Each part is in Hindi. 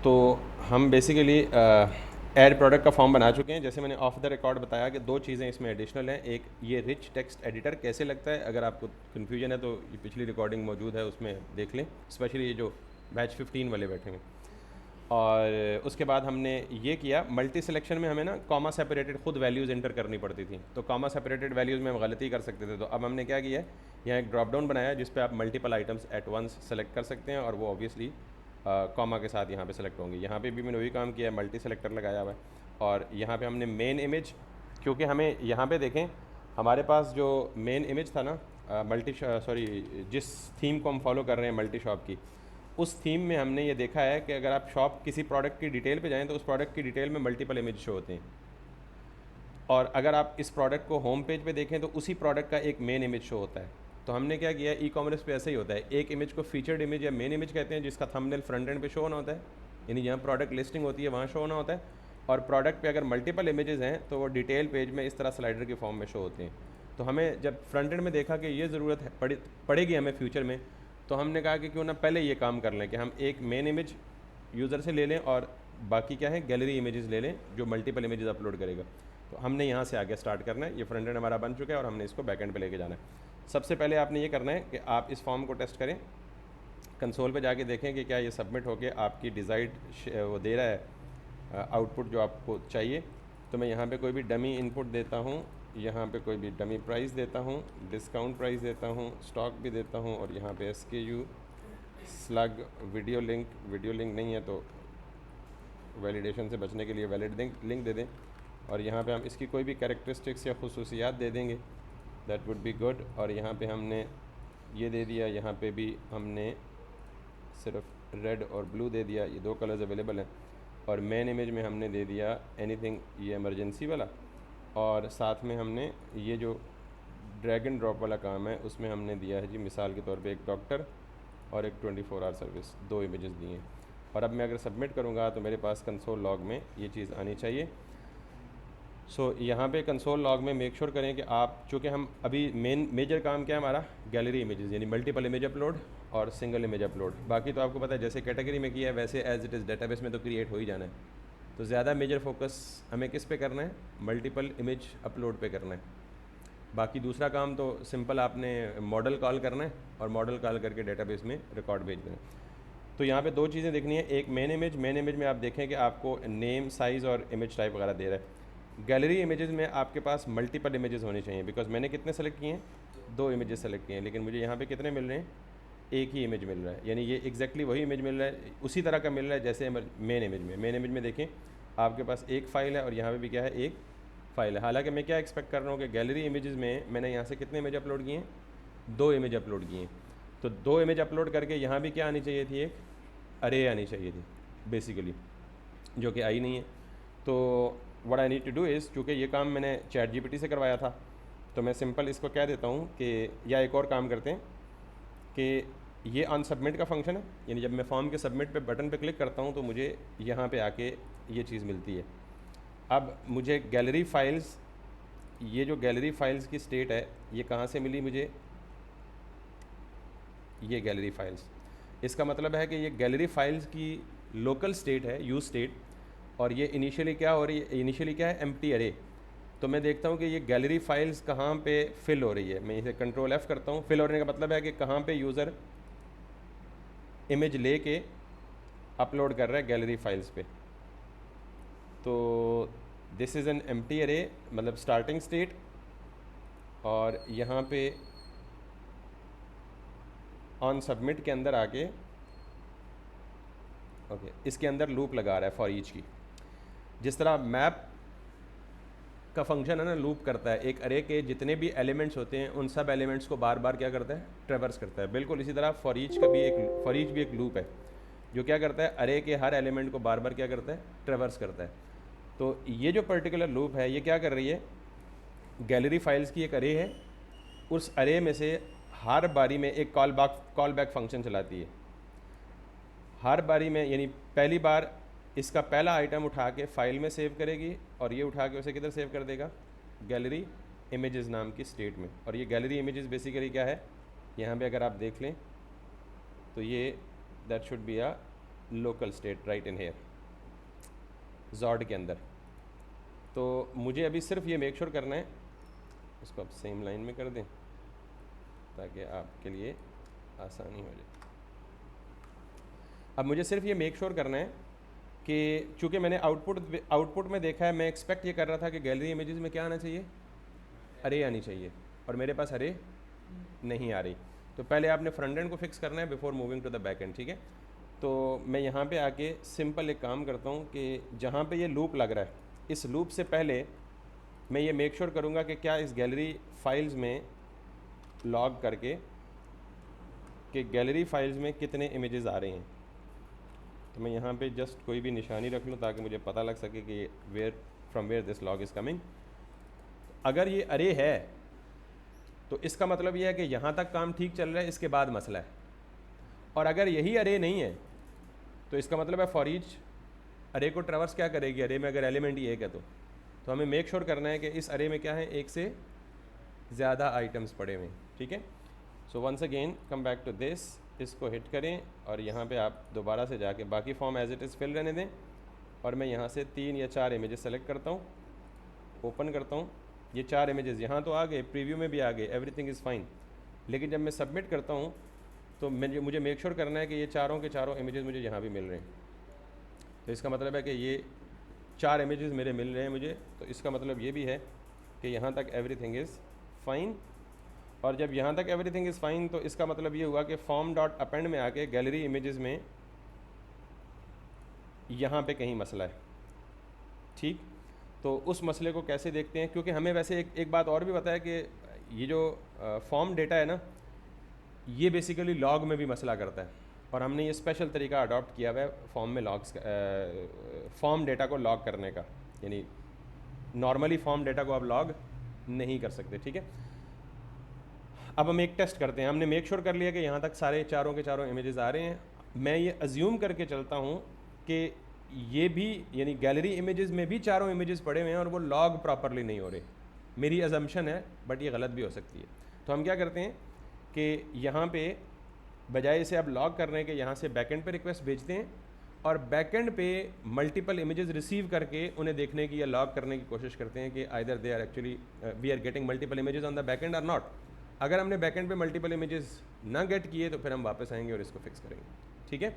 तो हम बेसिकली ऐड प्रोडक्ट का फॉर्म बना चुके हैं। जैसे मैंने ऑफ द रिकॉर्ड बताया कि दो चीज़ें इसमें एडिशनल हैं। एक ये रिच टेक्स्ट एडिटर कैसे लगता है, अगर आपको कन्फ्यूजन है तो ये पिछली रिकॉर्डिंग मौजूद है, उसमें देख लें, स्पेशली ये जो बैच 15 वाले बैठे हैं। और उसके बाद हमने ये किया, मल्टी सिलेक्शन में हमें ना कॉमा सेपरेटेड खुद वैल्यूज़ एंटर करनी पड़ती थी, तो कॉमा सेपरेटेड वैल्यूज़ में हम गलती कर सकते थे। तो अब हमने क्या किया है, यहाँ एक ड्रॉप डाउन बनाया जिस पे आप multiple items at once select कर सकते हैं, और वो ऑब्वियसली कॉमा के साथ यहाँ पे सेलेक्ट होंगे। यहाँ पे भी मैंने वही काम किया है, मल्टी सेलेक्टर लगाया हुआ है। और यहाँ पे हमने मेन इमेज, क्योंकि हमें यहाँ पे देखें हमारे पास जो मेन इमेज था ना जिस थीम को हम फॉलो कर रहे हैं मल्टी शॉप की, उस थीम में हमने ये देखा है कि अगर आप शॉप किसी प्रोडक्ट की डिटेल पे जाएं तो उस प्रोडक्ट की डिटेल में मल्टीपल इमेज शो होते हैं, और अगर आप इस प्रोडक्ट को होम पेज पे देखें तो उसी प्रोडक्ट का एक मेन इमेज शो होता है। तो हमने क्या किया, ई कॉमर्स पे ऐसे ही होता है, एक इमेज को फीचर्ड इमेज या मेन इमेज कहते हैं, जिसका थंबनेल फ्रंट एंड पे शो होना होता है, यानी जहाँ प्रोडक्ट लिस्टिंग होती है वहाँ शो होना होता है, और प्रोडक्ट पे अगर मल्टीपल इमेजेस हैं तो वो डिटेल पेज में इस तरह स्लाइडर के फॉर्म में शो होते हैं। तो हमें जब फ्रंट एंड में देखा कि ये ज़रूरत है पड़ेगी हमें फ्यूचर में, तो हमने कहा कि क्यों ना पहले ये काम कर लें कि हम एक मेन इमेज यूज़र से ले लें और बाकी क्या है गैलरी इमेजेस ले लें जो मल्टीपल इमेजेस अपलोड करेगा। तो हमने यहाँ से आगे स्टार्ट करना है। ये फ्रंट एंड हमारा बन चुका है और हमने इसको बैक एंड पे लेके जाना है। सबसे पहले आपने ये करना है कि आप इस फॉर्म को टेस्ट करें, कंसोल पे जाके देखें कि क्या ये सबमिट होके आपकी डिज़ाइड वो दे रहा है आउटपुट जो आपको चाहिए। तो मैं यहाँ पे कोई भी डमी इनपुट देता हूँ, यहाँ पे कोई भी डमी प्राइस देता हूँ, डिस्काउंट प्राइस देता हूँ, स्टॉक भी देता हूँ, और यहाँ पे SKU स्लग वीडियो लिंक नहीं है तो वैलिडेशन से बचने के लिए वैलिड लिंक दे दें, और यहाँ पे हम इसकी कोई भी कैरेक्टरिस्टिक्स या खुसूसियात दे देंगे, दैट वुड बी गुड। और यहाँ पे हमने ये दे दिया, यहाँ पे भी हमने सिर्फ रेड और ब्लू दे दिया, ये दो कलर्स अवेलेबल हैं। और मेन इमेज में हमने दे दिया एनीथिंग, ये इमरजेंसी वाला, और साथ में हमने ये जो ड्रैग एंड ड्रॉप वाला काम है उसमें हमने दिया है जी मिसाल के तौर पे एक डॉक्टर और एक 24 आवर सर्विस, दो इमेजेस दिए हैं। और अब मैं अगर सबमिट करूँगा तो मेरे पास कंसोल लॉग में ये चीज़ आनी चाहिए। यहाँ पे कंसोल लॉग में मेक श्योर करें कि आप, चूँकि हम अभी मेजर काम क्या है हमारा, गैलरी इमेजेस यानी मल्टीपल इमेज अपलोड और सिंगल इमेज अपलोड। बाकी तो आपको पता है जैसे कैटेगरी में किया है वैसे एज इट इज़ डेटाबेस में तो क्रिएट हो ही जाना है। तो ज़्यादा मेजर फोकस हमें किस पे करना है, मल्टीपल इमेज अपलोड पे करना है। बाकी दूसरा काम तो सिंपल, आपने मॉडल कॉल करना है और मॉडल कॉल करके डेटाबेस में रिकॉर्ड भेजना है। तो यहाँ पे दो चीज़ें देखनी है, एक मेन इमेज में आप देखें कि आपको नेम, साइज़ और इमेज टाइप वगैरह दे रहा है। गैलरी इमेजेस में आपके पास मल्टीपल इमेजेस होने चाहिए, बिकॉज मैंने कितने सेलेक्ट किए हैं, दो इमेजेस सेलेक्ट किए हैं, लेकिन मुझे यहाँ पे कितने मिल रहे हैं, एक ही इमेज मिल रहा है, यानी ये एग्जैक्टली वही इमेज मिल रहा है, उसी तरह का मिल रहा है जैसे मेन इमेज में देखें आपके पास एक फ़ाइल है और यहाँ पे भी क्या है, एक फ़ाइल है। हालांकि मैं क्या एक्सपेक्ट कर रहा हूँ कि गैलरी इमेजेस में मैंने यहाँ से कितने इमेज अपलोड किए हैं, दो इमेज अपलोड किए हैं। तो दो इमेज अपलोड करके यहाँ भी क्या आनी चाहिए थी, एक अरे आनी चाहिए थी बेसिकली, जो कि आई नहीं है। तो what I need to do is, चूँकि ये काम मैंने ChatGPT से करवाया था, तो मैं सिंपल इसको कह देता हूँ कि, या एक और काम करते हैं कि ये ऑन सबमिट का फंक्शन है, यानी जब मैं फॉर्म के सबमिट पे बटन पे क्लिक करता हूँ तो मुझे यहाँ पे आके ये चीज़ मिलती है। अब मुझे गैलरी फाइल्स, ये जो गैलरी फाइल्स की स्टेट है ये कहाँ से मिली मुझे, ये गैलरी फाइल्स, इसका मतलब है कि ये गैलरी फाइल्स की लोकल स्टेट है, यूज स्टेट, और ये इनिशियली क्या हो रही है, इनिशियली क्या है, एम्प्टी अरे। तो मैं देखता हूँ कि ये गैलरी फाइल्स कहाँ पे फिल हो रही है, मैं इसे कंट्रोल F करता हूँ। फिल होने का मतलब है कि कहाँ पे यूज़र इमेज लेके अपलोड कर रहा है गैलरी फाइल्स पे। तो दिस इज़ एन एम्प्टी अरे, मतलब स्टार्टिंग स्टेट, और यहाँ पे ऑन सबमिट के अंदर आके ओके इसके अंदर लूप लगा रहा है फॉर ईच की। जिस तरह मैप का फंक्शन है ना, लूप करता है, एक अरे के जितने भी एलिमेंट्स होते हैं उन सब एलिमेंट्स को बार बार क्या करता है, ट्रेवर्स करता है। बिल्कुल इसी तरह फॉर ईच भी एक लूप है जो क्या करता है, अरे के हर एलिमेंट को बार बार क्या करता है, ट्रेवर्स करता है। तो ये जो पर्टिकुलर लूप है ये क्या कर रही है, गैलरी फाइल्स की एक अरे है, उस अरे में से हर बारी में एक कॉल बैक फंक्शन चलाती है। हर बारी में, यानी पहली बार इसका पहला आइटम उठा के फाइल में सेव करेगी और ये उठा के उसे किधर सेव कर देगा, गैलरी इमेजेस नाम की स्टेट में। और ये गैलरी इमेजेस बेसिकली क्या है, यहाँ पे अगर आप देख लें तो ये that should be a local state right in here जॉड के अंदर। तो मुझे अभी सिर्फ ये मेक श्योर करना है, इसको आप सेम लाइन में कर दें ताकि आपके लिए आसानी हो जाए। अब मुझे सिर्फ ये मेक श्योर करना है कि चूँकि मैंने आउटपुट में देखा है, मैं एक्सपेक्ट ये कर रहा था कि गैलरी इमेजेस में क्या आना चाहिए, अरे आनी चाहिए, और मेरे पास अरे नहीं आ रही। तो पहले आपने फ्रंट एंड को फिक्स करना है before moving to the back end, ठीक है। तो मैं यहाँ पे आके सिंपल एक काम करता हूँ कि जहाँ पे ये लूप लग रहा है, इस लूप से पहले मैं ये मेक श्योर करूँगा कि क्या इस गैलरी फाइल्स में लॉग करके कि गैलरी फाइल्स में कितने इमेजेस आ रहे हैं। तो मैं यहाँ पे जस्ट कोई भी निशानी रख लूँ ताकि मुझे पता लग सके कि from where this log is coming. अगर ये अरे है तो इसका मतलब ये है कि यहाँ तक काम ठीक चल रहा है, इसके बाद मसला है। और अगर यही अरे नहीं है तो इसका मतलब है फॉर ईच अरे को ट्रैवर्स क्या करेगी, अरे में अगर एलिमेंट ही एक है तो हमें मेक श्योर करना है कि इस अरे में क्या है, एक से ज़्यादा आइटम्स पड़े हुए हैं, ठीक है। So once again come back to this, इसको हिट करें और यहाँ पे आप दोबारा से जाके बाकी form as it is fill रहने दें, और मैं यहाँ से 3 या 4 इमेजेस सेलेक्ट करता हूँ, ओपन करता हूँ। ये 4 इमेजेस यहाँ तो आ गए, प्रीव्यू में भी आ गए, एवरीथिंग इज़ फाइन। लेकिन जब मैं सबमिट करता हूँ तो मुझे मेक श्योर करना है कि ये चारों के चारों इमेजेस मुझे यहाँ भी मिल रहे हैं। तो इसका मतलब है कि ये 4 इमेजेस मेरे मिल रहे हैं मुझे, तो इसका मतलब ये भी है कि यहाँ तक एवरीथिंग इज़ फाइन। और जब यहाँ तक एवरीथिंग इज़ फाइन तो इसका मतलब ये हुआ कि फॉर्म डॉट अपेंड में आके गैलरी इमेजेस में यहाँ पे कहीं मसला है, ठीक। तो उस मसले को कैसे देखते हैं, क्योंकि हमें वैसे एक बात और भी पता है कि ये जो फॉर्म डेटा है ना, ये बेसिकली लॉग में भी मसला करता है, और हमने ये स्पेशल तरीका अडॉप्ट किया हुआ है फॉर्म में लॉग्स फॉर्म डेटा को लॉग करने का। यानी नॉर्मली फॉर्म डेटा को आप लॉग नहीं कर सकते, ठीक है। अब हम एक टेस्ट करते हैं। हमने मेक श्योर कर लिया कि यहाँ तक सारे चारों के चारों इमेजेस आ रहे हैं। मैं ये अज्यूम करके चलता हूँ कि ये भी यानी गैलरी इमेजेस में भी चारों इमेजेस पड़े हुए हैं और वो लॉग प्रॉपरली नहीं हो रहे। मेरी अजम्पशन है, बट ये गलत भी हो सकती है। तो हम क्या करते हैं कि यहाँ पे बजाय इसे अब लॉग करने के यहाँ से बैकएंड पे रिक्वेस्ट भेजते हैं, और बैकएंड पे मल्टीपल इमेजेस रिसीव करके उन्हें देखने की या लॉग करने की कोशिश करते हैं कि either they are actually we are getting multiple images on the backend और नॉट। अगर हमने बैकएंड पे मल्टीपल इमेजेस ना गेट किए तो फिर हम वापस आएंगे और इसको फिक्स करेंगे, ठीक है।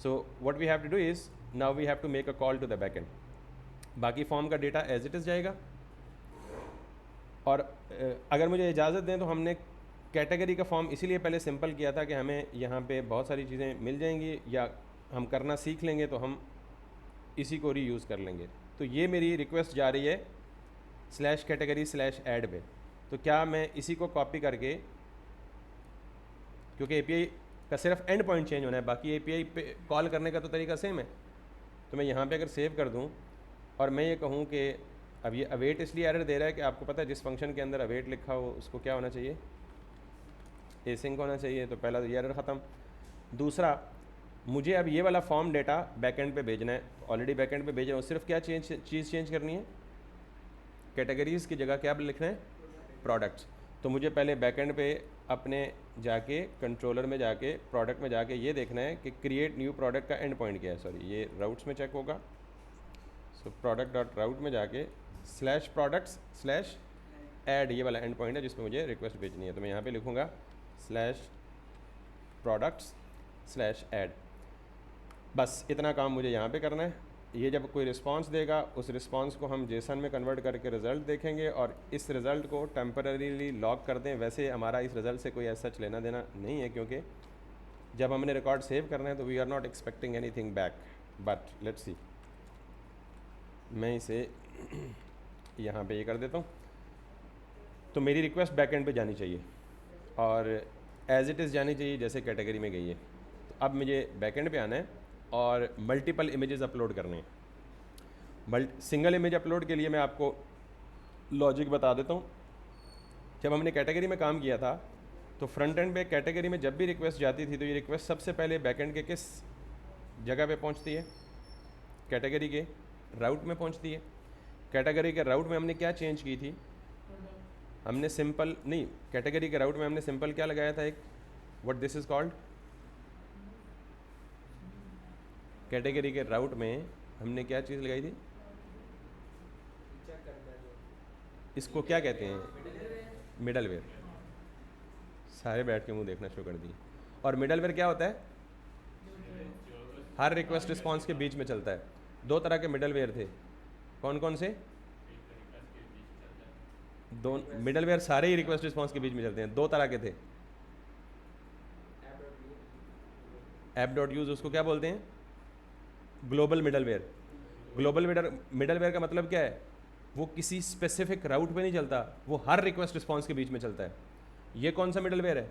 So what we have to do is now we have to make a call to the backend. बाकी फॉर्म का डेटा एज इट इज़ जाएगा, और अगर मुझे इजाज़त दें तो हमने कैटेगरी का फॉर्म इसीलिए पहले सिंपल किया था कि हमें यहाँ पे बहुत सारी चीज़ें मिल जाएंगी, या हम करना सीख लेंगे तो हम इसी को रीयूज़ कर लेंगे। तो ये मेरी रिक्वेस्ट जा रही है /category/add पे। तो क्या मैं इसी को कॉपी करके, क्योंकि एपीआई का सिर्फ एंड पॉइंट चेंज होना है, बाकी एपीआई पे कॉल करने का तो तरीका सेम है। तो मैं यहाँ पे अगर सेव कर दूँ और मैं ये कहूँ कि अब ये अवेट इसलिए एरर दे रहा है कि आपको पता है जिस फंक्शन के अंदर अवेट लिखा हो उसको क्या होना चाहिए, एसिंक होना चाहिए। तो पहला तो ये एरर ख़त्म। दूसरा, मुझे अब ये वाला फॉर्म डेटा बैकएंड पे भेजना है, ऑलरेडी बैकएंड पे भेज रहा हूँ। सिर्फ क्या चीज़ चेंज करनी है, कैटेगरीज़ की जगह क्या लिखना है, प्रोडक्ट्स। तो मुझे पहले बैकएंड पे अपने जाके कंट्रोलर में जाके प्रोडक्ट में जाके ये देखना है कि क्रिएट न्यू प्रोडक्ट का एंड पॉइंट क्या है। सॉरी, ये राउट्स में चेक होगा। सो प्रोडक्ट डॉट राउट में जाके /products/add ये वाला एंड पॉइंट है जिसमें मुझे रिक्वेस्ट भेजनी है। तो मैं यहाँ पे लिखूँगा /products/add। बस इतना काम मुझे यहाँ पे करना है। ये जब कोई रिस्पांस देगा उस रिस्पांस को हम जेसन में कन्वर्ट करके रिज़ल्ट देखेंगे, और इस रिज़ल्ट को टेम्पररीली लॉक कर दें। वैसे हमारा इस रिज़ल्ट से कोई ऐसा सच लेना देना नहीं है, क्योंकि जब हमने रिकॉर्ड सेव करना है तो we are not expecting anything back, but let's see. मैं इसे यहाँ पे ये कर देता हूँ। तो मेरी रिक्वेस्ट बैकएंड पे जानी चाहिए और एज इट इज़ जानी चाहिए जैसे कैटेगरी में गई है। तो अब मुझे बैकएंड पे आना है और मल्टीपल इमेजेस अपलोड करने हैं। सिंगल इमेज अपलोड के लिए मैं आपको लॉजिक बता देता हूँ। जब हमने कैटेगरी में काम किया था तो फ्रंट एंड पे कैटेगरी में जब भी रिक्वेस्ट जाती थी तो ये रिक्वेस्ट सबसे पहले बैकएंड के किस जगह पे पहुँचती है, कैटेगरी के राउट में पहुँचती है। कैटेगरी के राउट में हमने क्या चेंज की थी, हमने सिंपल नहीं, कैटेगरी के राउट में हमने सिंपल क्या लगाया था, एक what this is called category के राउट में हमने क्या चीज़ लगाई थी, इसको क्या कहते हैं, मिडलवेयर। सारे बैठ के मुंह देखना शुरू कर दिए। और मिडलवेयर क्या होता है, हर रिक्वेस्ट रिस्पॉन्स के बीच में चलता है। दो तरह के मिडलवेयर थे, कौन कौन से, दो मिडलवेयर सारे ही रिक्वेस्ट रिस्पॉन्स के बीच में चलते हैं। दो तरह के थे, ऐप डॉट यूज उसको क्या बोलते हैं, ग्लोबल मिडलवेयर। ग्लोबल मिडलवेयर का मतलब क्या है, वो किसी स्पेसिफिक राउट पे नहीं चलता, वो हर रिक्वेस्ट रिस्पॉन्स के बीच में चलता है। ये कौन सा मिडलवेयर है,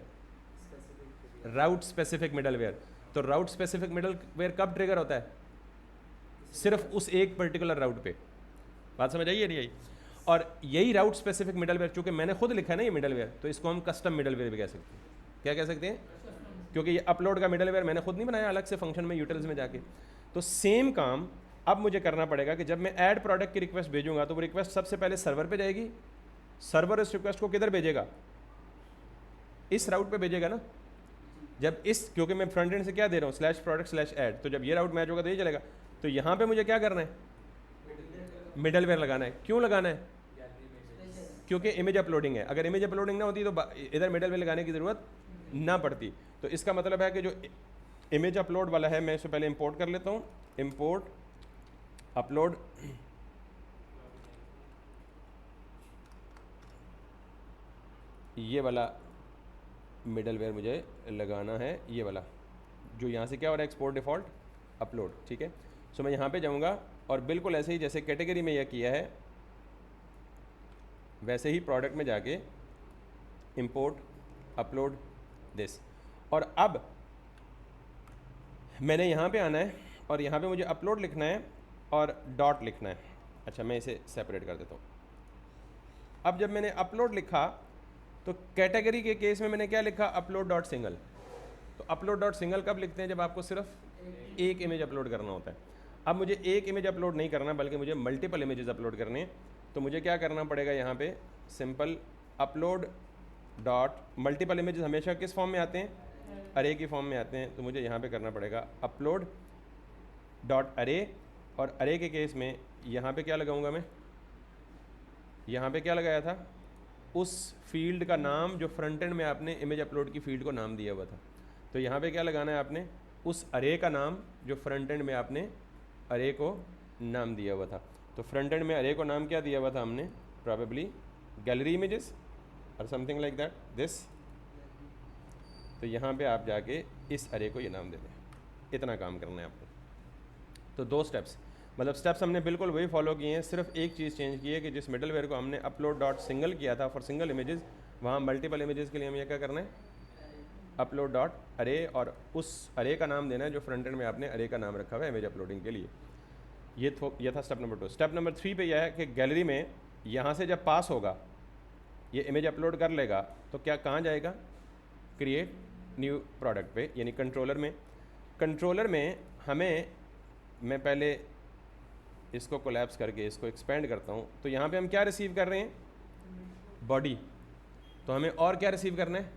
राउट स्पेसिफिक मिडलवेयर। तो राउट स्पेसिफिक मिडलवेयर कब ट्रिगर होता है, सिर्फ उस एक पर्टिकुलर राउट पे। बात समझ आइए नहीं आई। और यही राउट स्पेसिफिक मिडलवेयर, चूंकि मैंने खुद लिखा है ना ये मिडलवेयर, तो इसको हम कस्टम मिडलवेयर भी कह सकते हैं। क्या कह सकते हैं, क्योंकि ये अपलोड का मिडलवेयर मैंने खुद नहीं बनाया अलग से फंक्शन में यूटिल्स में जाके। तो सेम काम अब मुझे करना पड़ेगा कि जब मैं ऐड प्रोडक्ट की रिक्वेस्ट भेजूंगा तो वो रिक्वेस्ट सबसे पहले सर्वर पे जाएगी। सर्वर इस रिक्वेस्ट को किधर भेजेगा, इस राउट पे भेजेगा ना। जब इस, क्योंकि मैं फ्रंट एंड से क्या दे रहा हूँ, /product/add, तो जब ये राउट मैच होगा तो ये चलेगा। तो यहाँ पे मुझे क्या करना है, मिडलवेयर लगाना है। क्यों लगाना है, क्योंकि इमेज अपलोडिंग है। अगर इमेज अपलोडिंग ना होती तो इधर मिडलवेयर लगाने की ज़रूरत ना पड़ती। तो इसका मतलब है कि जो इमेज अपलोड वाला है, मैं इससे पहले इंपोर्ट कर लेता हूँ, इंपोर्ट अपलोड, ये वाला मिडलवेयर मुझे लगाना है, ये वाला जो यहाँ से क्या हो रहा है, एक्सपोर्ट डिफ़ॉल्ट अपलोड। ठीक है, सो मैं यहाँ पे जाऊँगा और बिल्कुल ऐसे ही जैसे कैटेगरी में यह किया है वैसे ही प्रोडक्ट में जाके इंपोर्ट अपलोड दिस। और अब मैंने यहाँ पे आना है और यहाँ पे मुझे अपलोड लिखना है और डॉट लिखना है। अच्छा, मैं इसे सेपरेट कर देता हूँ। अब जब मैंने अपलोड लिखा तो कैटेगरी के केस में मैंने क्या लिखा, अपलोड डॉट सिंगल। तो अपलोड डॉट सिंगल कब लिखते हैं, जब आपको सिर्फ एक इमेज अपलोड करना होता है। अब मुझे एक इमेज अपलोड नहीं करना बल्कि मुझे मल्टीपल इमेजेस अपलोड करने हैं। तो मुझे क्या करना पड़ेगा, यहाँ पे simple upload dot multiple images हमेशा किस फॉर्म में आते हैं, अरे की फॉर्म में आते हैं। तो मुझे यहाँ पे करना पड़ेगा अपलोड डॉट अरे, और अरे के केस में यहाँ पे क्या लगाऊंगा, मैं यहाँ पे क्या लगाया था, उस फील्ड का नाम जो फ्रंट एंड में आपने इमेज अपलोड की फील्ड को नाम दिया हुआ था। तो यहाँ पे क्या लगाना है आपने, उस अरे का नाम जो फ्रंट एंड में आपने अरे को नाम दिया हुआ था। तो फ्रंट एंड में अरे को नाम क्या दिया हुआ था हमने, प्रोबेबली गैलरी इमेजेस और समथिंग लाइक दैट दिस। तो यहाँ पे आप जाके इस अरे को ये नाम दे दें। इतना काम करना है आपको। तो दो स्टेप्स, मतलब स्टेप्स हमने बिल्कुल वही फॉलो किए हैं, सिर्फ एक चीज़ चेंज की है कि जिस मिडलवेयर को हमने अपलोड डॉट सिंगल किया था फॉर सिंगल इमेजेस, वहाँ मल्टीपल इमेजेस के लिए हमें क्या करना है, अपलोड डॉट अरे, और उस अरे का नाम देना है जो फ्रंट एंड में आपने अरे का नाम रखा हुआ है इमेज अपलोडिंग के लिए। ये था स्टेप नंबर 2। स्टेप नंबर 3 पे यह है कि गैलरी में यहाँ से जब पास होगा, ये इमेज अपलोड कर लेगा तो क्या कहाँ जाएगा, क्रिएट न्यू प्रोडक्ट पे, यानी कंट्रोलर में। कंट्रोलर में मैं पहले इसको कोलैप्स करके इसको एक्सपेंड करता हूँ। तो यहाँ पे हम क्या रिसीव कर रहे हैं, बॉडी। तो हमें और क्या रिसीव करना है,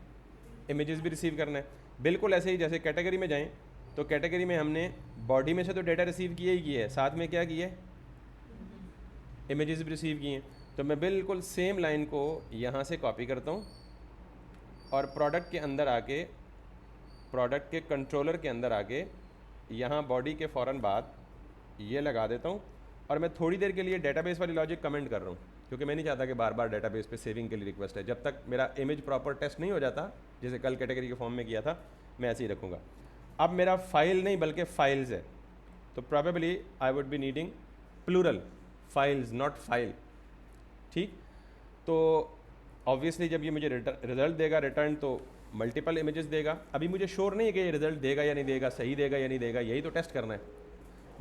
इमेजेस भी रिसीव करना है। बिल्कुल ऐसे ही जैसे कैटेगरी में जाएं तो कैटेगरी में हमने बॉडी में से तो डेटा रिसीव किया ही किया है, साथ में क्या किया है, इमेजेस भी रिसीव किए हैं। तो मैं बिल्कुल सेम लाइन को यहाँ से कॉपी करता हूँ और प्रोडक्ट के अंदर आके, प्रोडक्ट के कंट्रोलर के अंदर आके यहाँ बॉडी के फ़ौरन बाद ये लगा देता हूँ। और मैं थोड़ी देर के लिए डेटाबेस वाली लॉजिक कमेंट कर रहा हूँ, क्योंकि मैं नहीं चाहता कि बार बार डेटाबेस पे सेविंग के लिए रिक्वेस्ट है। जब तक मेरा इमेज प्रॉपर टेस्ट नहीं हो जाता, जैसे कल कैटेगरी के फॉर्म में किया था, मैं ऐसे ही रखूँगा। अब मेरा फाइल नहीं बल्कि फाइल्स है, तो probably I would be needing plural files, not file. ठीक, तो ऑब्वियसली जब ये मुझे रिजल्ट देगा रिटर्न, तो मल्टीपल इमेजेस देगा। अभी मुझे श्योर नहीं है कि ये रिजल्ट देगा या नहीं देगा, सही देगा या नहीं देगा, यही तो टेस्ट करना है।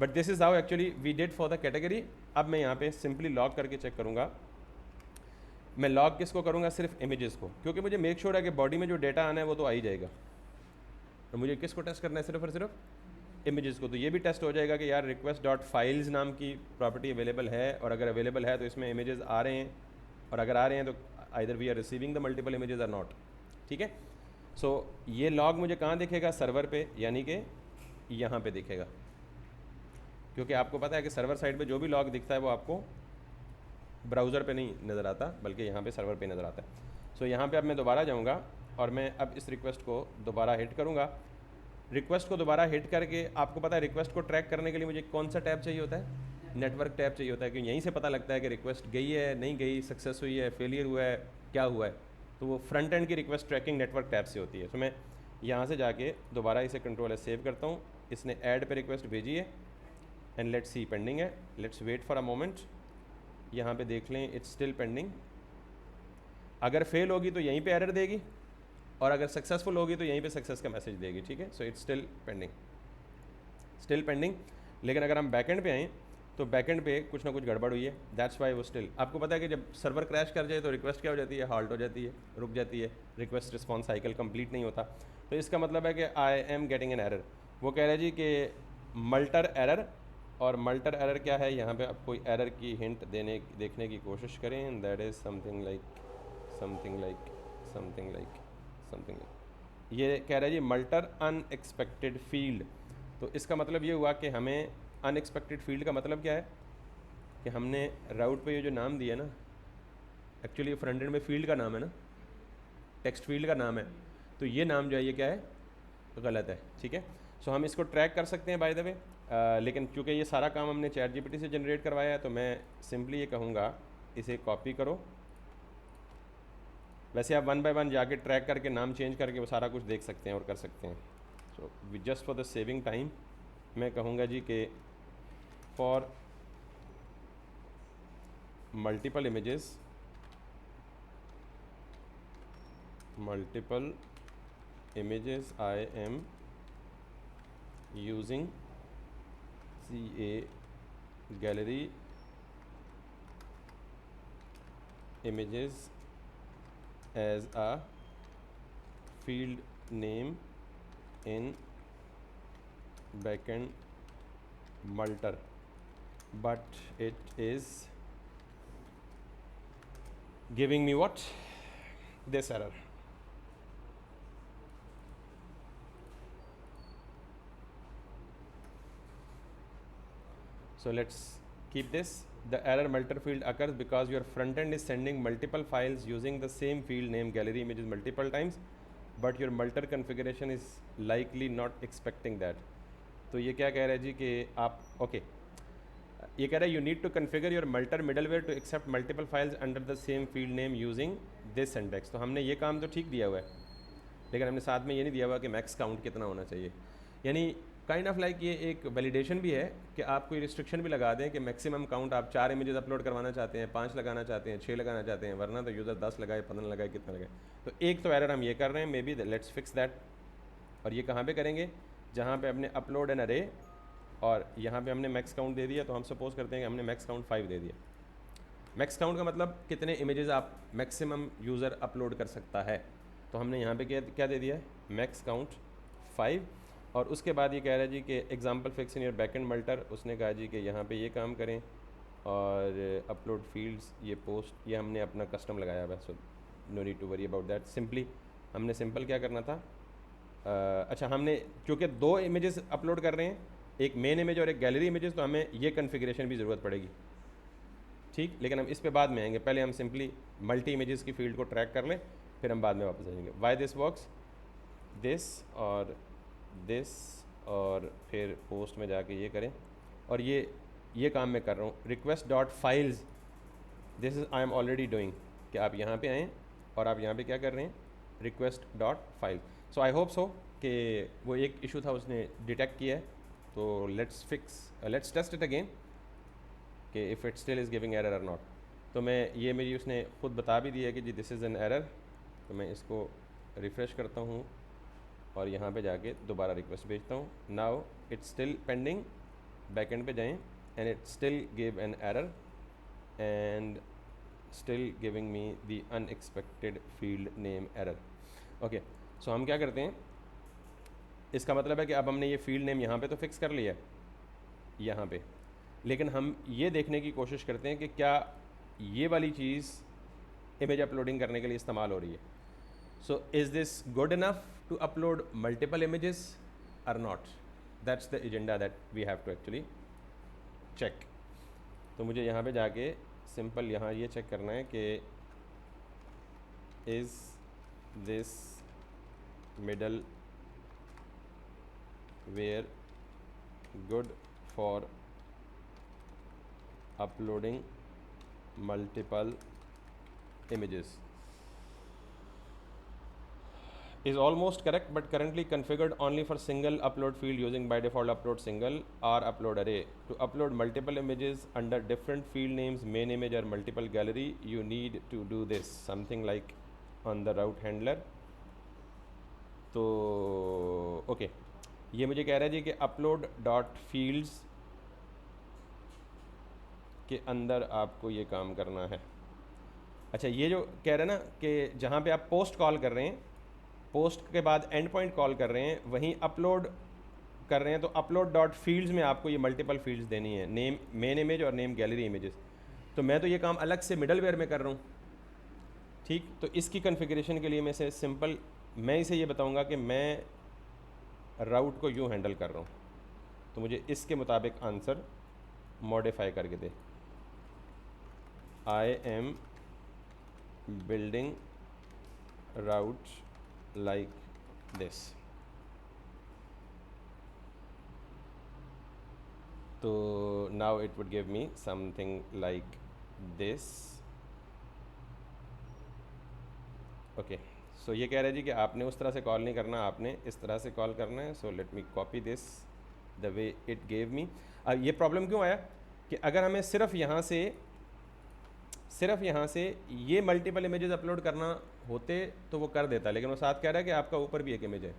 But this is how actually we did for the category. अब मैं यहाँ पे सिंपली लॉग करके चेक करूँगा। मैं लॉग किसको करूँगा, सिर्फ इमेजेस को, क्योंकि मुझे मेक श्योर है कि बॉडी में जो डेटा आना है वो तो आ ही जाएगा। तो मुझे किसको टेस्ट करना है, सिर्फ और सिर्फ इमेजेस को। तो ये भी टेस्ट हो जाएगा कि यार रिक्वेस्ट डॉट फाइल्स नाम की प्रॉपर्टी अवेलेबल है, और अगर अवेलेबल है तो इसमें इमेजेस आ रहे हैं, और अगर आ रहे हैं तो either we are receiving the multiple images or not. ठीक है, सो ये लॉग मुझे कहाँ दिखेगा, सर्वर पे, यानी कि यहाँ पे दिखेगा। क्योंकि आपको पता है कि सर्वर साइड पे जो भी लॉग दिखता है वो आपको ब्राउज़र पे नहीं नज़र आता, बल्कि यहाँ पे सर्वर पे नज़र आता है। सो यहाँ पे अब मैं दोबारा जाऊँगा और मैं अब इस रिक्वेस्ट को दोबारा हिट करूँगा। रिक्वेस्ट को दोबारा हिट करके आपको पता है रिक्वेस्ट को ट्रैक करने के लिए मुझे कौन सा टैब चाहिए होता है? नेटवर्क टैब चाहिए होता है, क्योंकि यहीं से पता लगता है कि रिक्वेस्ट गई है, नहीं गई, सक्सेस हुई है, फेलियर हुआ है, क्या हुआ है। तो वो फ्रंट एंड की रिक्वेस्ट ट्रैकिंग नेटवर्क टैब से होती है। तो मैं यहाँ से जाके दोबारा इसे कंट्रोल एस सेव करता हूँ। इसने ऐड पे रिक्वेस्ट भेजी है एंड लेट्स सी पेंडिंग है। Let's wait for a moment. यहाँ पे देख लें इट्स स्टिल पेंडिंग। अगर फेल होगी तो यहीं पे एरर देगी और अगर सक्सेसफुल होगी तो यहीं पे सक्सेस का मैसेज देगी। ठीक है, सो इट्स स्टिल पेंडिंग। लेकिन अगर हम बैकएंड पे आएँ तो बैकएंड पे कुछ ना कुछ गड़बड़ हुई है, दैट्स वाई वो स्टिल। आपको पता है कि जब सर्वर क्रैश कर जाए तो रिक्वेस्ट क्या हो जाती है? हॉल्ट हो जाती है, रुक जाती है, रिक्वेस्ट रिस्पॉन्स साइकिल कंप्लीट नहीं होता। तो इसका मतलब है कि I am getting an error. वो कह रहा है जी कि मल्टर एरर, और मल्टर एरर क्या है? यहाँ पे आप कोई एरर की हिंट देखने की कोशिश करें। दैट इज़ समथिंग लाइक ये कह रहा है जी मल्टर अनएक्सपेक्टेड फील्ड। तो इसका मतलब ये हुआ कि हमें अनएक्सपेक्टेड फील्ड का मतलब क्या है कि हमने राउट पे ये जो नाम दिया ना, एक्चुअली फ्रंट एंड में फील्ड का नाम है ना, टेक्स्ट फील्ड का नाम है, तो ये नाम जो है ये क्या है? गलत है। ठीक है, सो हम इसको ट्रैक कर सकते हैं बाय द वे, लेकिन चूँकि ये सारा काम हमने चैट जीपीटी से जनरेट करवाया है तो मैं सिंपली ये कहूँगा इसे कॉपी करो। वैसे आप 1 बाय 1 जाके ट्रैक करके नाम चेंज करके वो सारा कुछ देख सकते हैं और कर सकते हैं। So just for the saving time मैं कहूँगा जी कि for multiple images I am using CA gallery images as a field name in backend multer, but it is giving me what? This error. So let's keep this. The error multer field occurs because your front end is sending multiple files using the same field name gallery images multiple times, but your multer configuration is likely not expecting that. तो ये क्या कह रहा है जी कि आप ये कह रहा है you need to configure your multer middleware to accept multiple files under the same field name using this syntax. तो हमने ये काम तो ठीक दिया हुआ है, लेकिन हमने साथ में ये नहीं दिया हुआ कि मैक्स काउंट कितना होना चाहिए। यानी काइंड ऑफ लाइक ये एक वैलिडेशन भी है कि आप कोई रिस्ट्रिक्शन भी लगा दें कि मैक्सिमम काउंट आप 4 इमेजेस अपलोड करवाना चाहते हैं, 5 लगाना चाहते हैं, 6 लगाना चाहते हैं, वरना तो यूज़र 10 लगाए, 15 लगाए, कितना लगाए। तो एक तो एरर हम ये कर रहे हैं, may be let's fix that. और ये कहाँ पे करेंगे? जहाँ पे हमने अपलोड एन अरे और यहाँ पे हमने मैक्स काउंट दे दिया, तो हम सपोज करते हैं कि हमने मैक्स काउंट 5 दे दिया। मैक्स काउंट का मतलब कितने इमेजेस आप मैक्सिमम यूज़र अपलोड कर सकता है। तो हमने यहाँ पे क्या दे दिया है? Max count 5। और उसके बाद ये कह रहा है जी कि example fix in your backend multer. उसने कहा जी कि यहाँ पे ये काम करें और अपलोड फील्ड्स, ये पोस्ट, ये हमने अपना कस्टम लगाया हुआ है, so no need to worry about that. Simply हमने सिंपल क्या करना था, अच्छा हमने क्योंकि 2 इमेजेस अपलोड कर रहे हैं, एक मेन इमेज और एक गैलरी इमेजेस, तो हमें ये कन्फिग्रेशन भी ज़रूरत पड़ेगी। ठीक, लेकिन हम इस पे बाद में आएंगे, पहले हम सिंपली मल्टी इमेजेस की फील्ड को ट्रैक कर लें, फिर हम बाद में वापस आएंगे। वाई दिस वर्क्स, दिस और फिर पोस्ट में जाके ये करें, और ये काम मैं कर रहा हूँ। Request dot files, this is I am already doing, कि आप यहाँ पे आएँ और आप यहाँ पे क्या कर रहे हैं? Request dot file. So I hope so कि वो एक इशू था उसने डिटेक्ट किया है। तो लेट्स टेस्ट इट अगेन कि if it still is giving error और नॉट। तो मैं ये मेरी उसने खुद बता भी दिया कि जी दिस इज़ एन एरर। तो मैं इसको रिफ़्रेश करता हूँ और यहाँ पे जाके दोबारा रिक्वेस्ट भेजता हूँ। Now it's still pending, backend पे जाएं and it still give an error and still giving me the unexpected field name error. Okay, so हम क्या करते हैं, इसका मतलब है कि अब हमने ये फील्ड नेम यहाँ पे तो फिक्स कर लिया है यहाँ पे, लेकिन हम ये देखने की कोशिश करते हैं कि क्या ये वाली चीज़ इमेज अपलोडिंग करने के लिए इस्तेमाल हो रही है। So is this good enough to upload multiple images और not? That's the agenda that we have to actually check. तो मुझे यहाँ पे जाके सिंपल यहाँ ये चेक करना है कि is this middleware good for uploading multiple images. Is almost correct but currently configured only for single upload field using by default upload single or upload array. To upload multiple images under different field names, main image or multiple gallery, you need to do this, something like on the route handler. तो ओके ये मुझे कह रहा है जी कि अपलोड डॉट फील्ड्स के अंदर आपको ये काम करना है। अच्छा ये जो कह रहे हैं ना कि जहाँ पे आप पोस्ट कॉल कर रहे हैं, पोस्ट के बाद एंड पॉइंट कॉल कर रहे हैं, वहीं अपलोड कर रहे हैं, तो अपलोड डॉट फील्ड्स में आपको ये मल्टीपल फील्ड्स देनी है, नेम मेन इमेज और नेम गैलरी इमेजेस। तो मैं तो ये काम अलग से मिडल वेयर में कर रहा हूँ, ठीक। तो इसकी कन्फिग्रेशन के लिए मैं से सिंपल मैं इसे ये बताऊँगा कि मैं राउट को यूँ हैंडल कर रहा हूँ, तो मुझे इसके मुताबिक आंसर मॉडिफाई करके दे। I am building route like this। तो now it would give me something like this। Okay so ये कह रहा है जी कि आपने उस तरह से कॉल नहीं करना, आपने इस तरह से कॉल करना है। So let me copy this the way it gave me. अब ये प्रॉब्लम क्यों आया कि अगर हमें सिर्फ यहाँ से ये मल्टीपल इमेजेस अपलोड करना होते तो वो कर देता, लेकिन वो साथ कह रहा है कि आपका ऊपर भी एक इमेज है,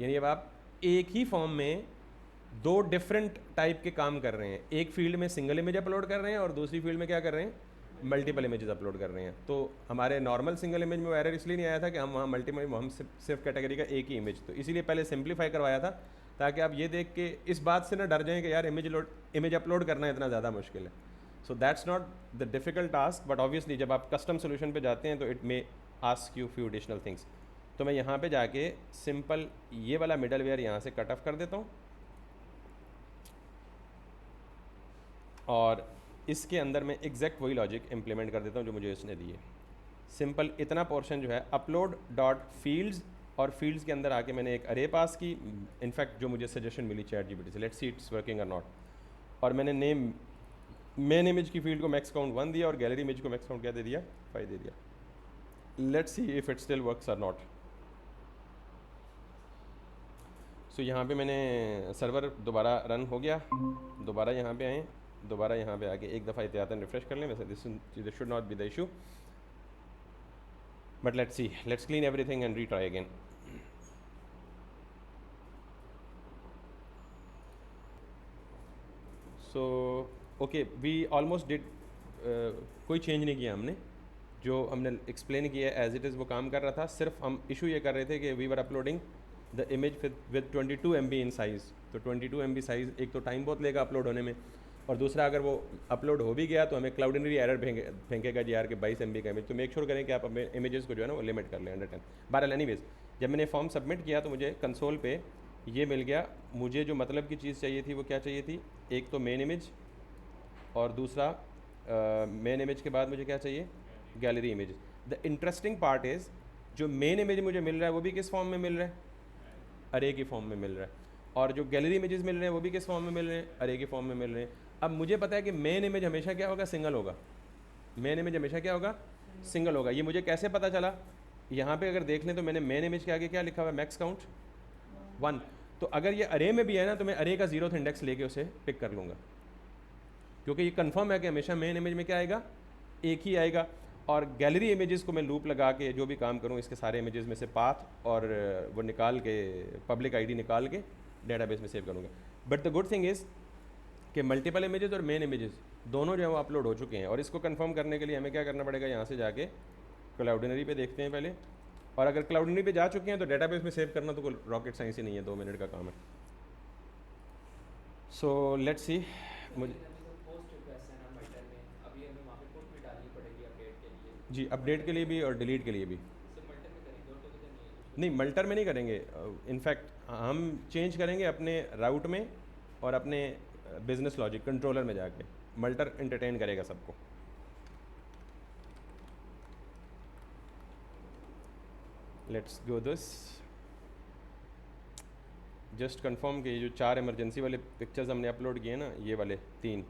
यानी अब आप एक ही फॉर्म में दो डिफरेंट टाइप के काम कर रहे हैं। एक फील्ड में सिंगल इमेज अपलोड कर रहे हैं और दूसरी फील्ड में क्या कर रहे हैं, मल्टीपल इमेजेस अपलोड कर रहे हैं। तो हमारे नॉर्मल सिंगल इमेज में एरर इसलिए नहीं आया था कि हम वहाँ मल्टीपल हम सिर्फ कैटेगरी का एक ही इमेज, तो इसीलिए पहले सिंप्लीफाई करवाया था ताकि आप ये देख के इस बात से ना डर जाएं कि यार इमेज अपलोड करना इतना ज़्यादा मुश्किल है। So that's not the difficult task, but obviously जब आप कस्टम सोल्यूशन पे जाते हैं तो it may ask you few additional things. तो मैं यहाँ पे जाके सिंपल ये वाला मिडल वेयर यहाँ से कट ऑफ कर देता हूँ और इसके अंदर मैं एग्जैक्ट वही लॉजिक इम्प्लीमेंट कर देता हूँ जो मुझे इसने दिए। सिंपल इतना पोर्शन जो है अपलोड डॉट फील्ड्स, और फील्ड्स के अंदर आके मैंने एक अरे पास की, इनफैक्ट जो मुझे सजेशन मिली ChatGPT से, लेट्स सी इट्स वर्किंग और नॉट। और मैंने नेम मेन इमेज की फील्ड को मैक्स काउंट 1 दिया और गैलरी इमेज को मैक्स काउंट क्या दे दिया, 5 दे दिया। Let's see if it still works और नॉट। सो यहाँ पे मैंने सर्वर दोबारा रन हो गया, दोबारा यहाँ पे आए, दोबारा यहाँ पे आके एक दफ़ा एहतियातन रिफ्रेश कर लें। वैसे this should not be the issue, but let's see, let's clean everything and retry again. So okay we almost did, कोई चेंज नहीं किया हमने, जो हमने एक्सप्लेन किया एज इट इज़ वो काम कर रहा था। सिर्फ हम इशू ये कर रहे थे कि we were uploading the image with 22 MB in size. तो 22 MB साइज़ एक तो टाइम बहुत लेगा अपलोड होने में, और दूसरा अगर वो अपलोड हो भी गया तो हमें क्लाउडिनरी एरर फेंकेगा जी यार के 22 MB का इमेज। तो मेक श्योर करें कि आप अपने इमेजेस को जो है ना वो लिमिट कर लें अंडर 10। बहरहाल एनीवेज जब मैंने फॉर्म सबमिट किया तो मुझे कंसोल पे ये मिल गया। मुझे जो मतलब की चीज़ चाहिए थी वो क्या चाहिए थी, एक तो मेन इमेज और दूसरा मेन इमेज के बाद मुझे क्या चाहिए, gallery image. The interesting part is जो मेन इमेज मुझे मिल रहा है वो भी किस फॉर्म में मिल रहा है, अरे की फॉर्म में मिल रहा है, और जो गैलरी इमेजेस मिल रहे हैं वो भी किस फॉर्म में मिल रहे हैं, अरे की फॉर्म में मिल रहे हैं। अब मुझे पता है कि मेन इमेज हमेशा क्या होगा, सिंगल होगा। मेन इमेज हमेशा क्या होगा, सिंगल होगा। ये मुझे कैसे पता चला, यहाँ पे अगर देख लें तो मैंने मेन इमेज के आगे क्या लिखा हुआ है, मैक्स काउंट 1। तो अगर ये अरे में भी है ना तो मैं अरे का 0th इंडेक्स लेके उसे पिक कर लूँगा, क्योंकि ये कंफर्म है कि हमेशा मेन इमेज में क्या आएगा, एक ही आएगा। और गैलरी इमेजेस को मैं लूप लगा के जो भी काम करूँ, इसके सारे इमेजेस में से पाथ और वो निकाल के पब्लिक आईडी निकाल के डेटाबेस में सेव करूँगा। But the good thing is कि मल्टीपल इमेजेस और मेन इमेजेस दोनों जो है वो अपलोड हो चुके हैं, और इसको कंफर्म करने के लिए हमें क्या करना पड़ेगा, यहाँ से जाके क्लाउडिनरी पे देखते हैं पहले। और अगर क्लाउडिनरी पे जा चुके हैं तो डेटाबेस में सेव करना तो कोई रॉकेट साइंस ही नहीं है, 2 मिनट का काम है। सो लेट्स सी, मुझे जी अपडेट के लिए भी और डिलीट के लिए भी नहीं, मल्टर में नहीं करेंगे। इनफैक्ट हम चेंज करेंगे अपने राउट में और अपने बिजनेस लॉजिक कंट्रोलर में जाके मल्टर एंटरटेन करेगा सबको। Let's go this, just confirm कि ये जो 4 इमरजेंसी वाले पिक्चर्स हमने अपलोड किए ना, ये वाले 3,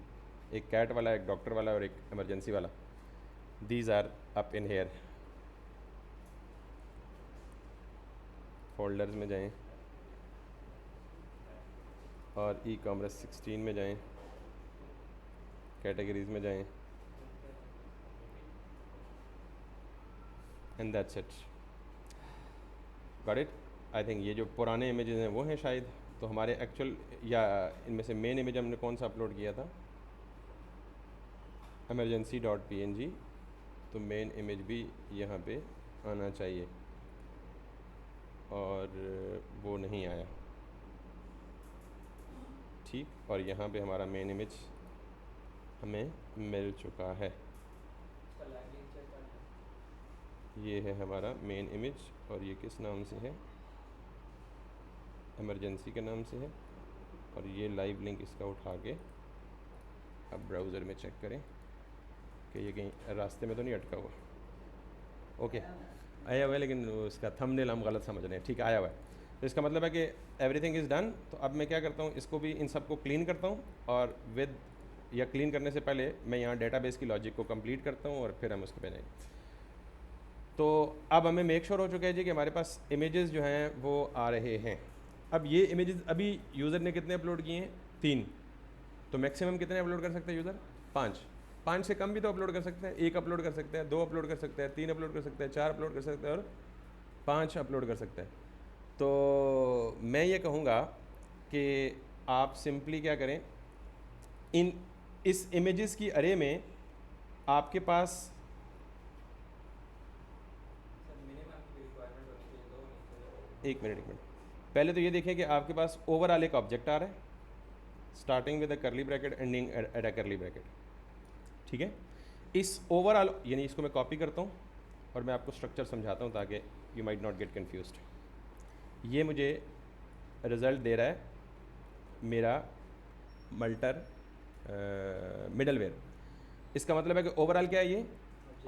एक कैट वाला, एक डॉक्टर वाला और एक इमरजेंसी वाला, these are up in here. Folders में जाएं और ई कॉमर्स 16 में जाएं, कैटेगरीज में जाएं, and that's it. Got it. I think ये जो पुराने इमेजेस हैं वो हैं शायद, तो हमारे एक्चुअल या इनमें से मेन इमेज हमने कौन सा अपलोड किया था, emergency.png, तो मेन इमेज भी यहाँ पे आना चाहिए और वो नहीं आया, ठीक। और यहाँ पे हमारा मेन इमेज हमें मिल चुका है, ये है हमारा मेन इमेज और ये किस नाम से है, इमरजेंसी के नाम से है। और ये लाइव लिंक इसका उठा के अब ब्राउज़र में चेक करें कि ये कहीं रास्ते में तो नहीं अटका हुआ। ओके आया हुआ है, लेकिन उसका थंबनेल हम गलत समझ रहे हैं, ठीक आया हुआ है। तो इसका मतलब है कि एवरीथिंग इज़ डन। तो अब मैं क्या करता हूँ, इसको भी इन सबको क्लीन करता हूँ और विद या क्लीन करने से पहले मैं यहाँ डेटाबेस की लॉजिक को कंप्लीट करता हूँ और फिर हम उसको भेजेंगे। तो अब हमें मेक श्योर हो चुका है जी कि हमारे पास इमेजेस जो हैं वो आ रहे हैं। अब ये इमेजेस अभी यूज़र ने कितने अपलोड किए हैं, 3। तो मैक्सिमम कितने अपलोड कर सकते हैं यूज़र, 5 से कम भी तो अपलोड कर सकते हैं, 1 अपलोड कर सकते हैं, 2 अपलोड कर सकते हैं, 3 अपलोड कर सकते हैं, 4 अपलोड कर सकते हैं और 5 अपलोड कर सकते हैं। तो मैं ये कहूँगा कि आप सिंपली क्या करें, इस इमेजेस की अरे में आपके पास एक मिनट पहले तो ये देखें कि आपके पास ओवरऑल एक ऑब्जेक्ट आ रहा है, स्टार्टिंग विद अ करली ब्रैकेट, एंडिंग एट अ करली ब्रैकेट, ठीक है। इस ओवरऑल यानी इसको मैं कॉपी करता हूँ और मैं आपको स्ट्रक्चर समझाता हूँ ताकि you might not gate confused. ये मुझे रिज़ल्ट दे रहा है मेरा मल्टर मिडलवेयर। इसका मतलब है कि ओवरऑल क्या है, ये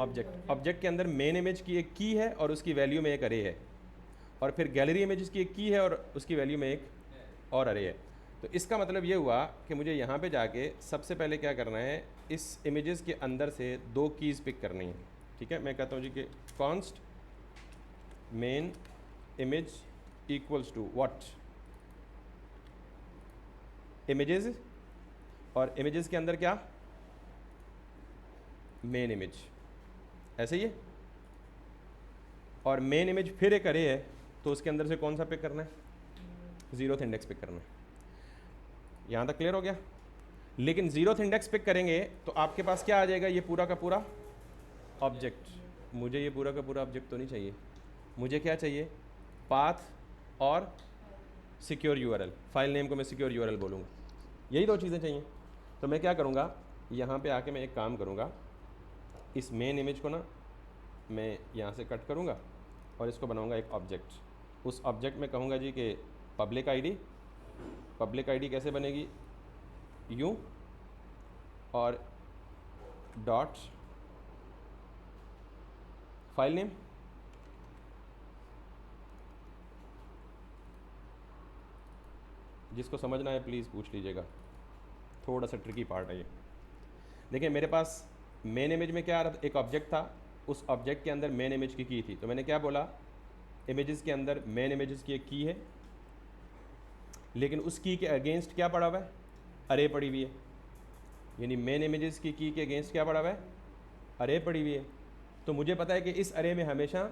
ऑब्जेक्ट के अंदर मेन इमेज की एक की है और उसकी वैल्यू में एक अरे है, और फिर गैलरी इमेजेस की एक की है और उसकी वैल्यू में एक और अरे है। तो इसका मतलब ये हुआ कि मुझे यहाँ पे जाके सबसे पहले क्या करना है, इस इमेजेस के अंदर से 2 कीज़ पिक करनी है, ठीक है। मैं कहता हूँ जी कि const main image equals to what, images, और इमेजेस के अंदर क्या, मेन इमेज, ऐसे ही है। और मेन इमेज फिर एक अरे है, तो उसके अंदर से कौन सा पिक करना है, 0th इंडेक्स पिक करना है। यहाँ तक क्लियर हो गया। लेकिन 0th इंडेक्स पिक करेंगे तो आपके पास क्या आ जाएगा, ये पूरा का पूरा ऑब्जेक्ट। मुझे ये पूरा का पूरा ऑब्जेक्ट तो नहीं चाहिए, मुझे क्या चाहिए, पाथ और सिक्योर यूआरएल। फाइल नेम को मैं सिक्योर यूआरएल बोलूँगा, यही 2 चीज़ें चाहिए। तो मैं क्या करूँगा, यहाँ पे आके मैं एक काम करूँगा, इस मेन इमेज को ना मैं यहाँ से कट करूँगा और इसको बनाऊँगा एक ऑब्जेक्ट। उस ऑब्जेक्ट में कहूँगा जी कि पब्लिक आईडी कैसे बनेगी, यूँ और डॉट फाइल नेम, जिसको समझना है प्लीज़ पूछ लीजिएगा, थोड़ा सा ट्रिकी पार्ट है ये। देखिए मेरे पास मेन इमेज में क्या आ रहा था, एक ऑब्जेक्ट था, उस ऑब्जेक्ट के अंदर मेन इमेज की थी। तो मैंने क्या बोला, इमेजेस के अंदर मेन इमेजेस की एक की है, लेकिन उस की के अगेंस्ट क्या पड़ा हुआ है, अरे पड़ी हुई है। यानी मेन इमेजेस की के अगेंस्ट क्या पड़ा हुआ है, अरे पड़ी हुई है। तो मुझे पता है कि इस अरे में हमेशा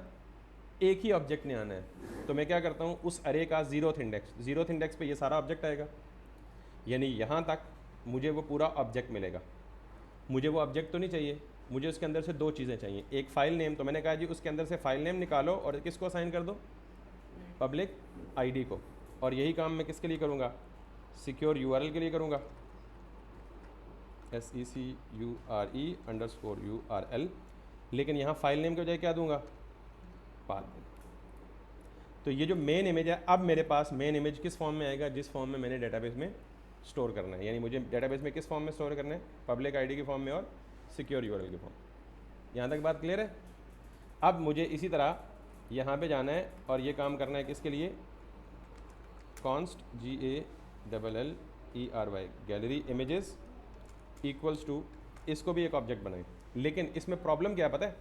एक ही ऑब्जेक्ट ने आना है। तो मैं क्या करता हूँ, उस अरे का 0th इंडेक्स पे ये सारा ऑब्जेक्ट आएगा, यानी यहाँ तक मुझे वो पूरा ऑब्जेक्ट मिलेगा। मुझे वो ऑब्जेक्ट तो नहीं चाहिए, मुझे उसके अंदर से 2 चीज़ें चाहिए, एक फ़ाइल नेम। तो मैंने कहा जी उसके अंदर से फ़ाइल नेम निकालो और किसको असाइन कर दो, पब्लिक आईडी को। और यही काम मैं किसके लिए करूँगा, सिक्योर यूआरएल के लिए करूँगा, SECURE_URL। लेकिन यहाँ फ़ाइल नेम के बजाय क्या दूंगा, पाथ। तो ये जो मेन इमेज है, अब मेरे पास मेन इमेज किस फॉर्म में आएगा, जिस फॉर्म में मैंने डेटाबेस में स्टोर करना है, यानी मुझे डेटाबेस में किस फॉर्म में स्टोर करना है, पब्लिक आईडी के फॉर्म में और सिक्योर यूआरएल के फॉर्म। यहाँ तक बात क्लियर है। अब मुझे इसी तरह यहाँ पे जाना है और ये काम करना है किसके लिए, const GALLERY gallery images equals to, इसको भी एक ऑब्जेक्ट बनाए। लेकिन इसमें प्रॉब्लम क्या है पता है,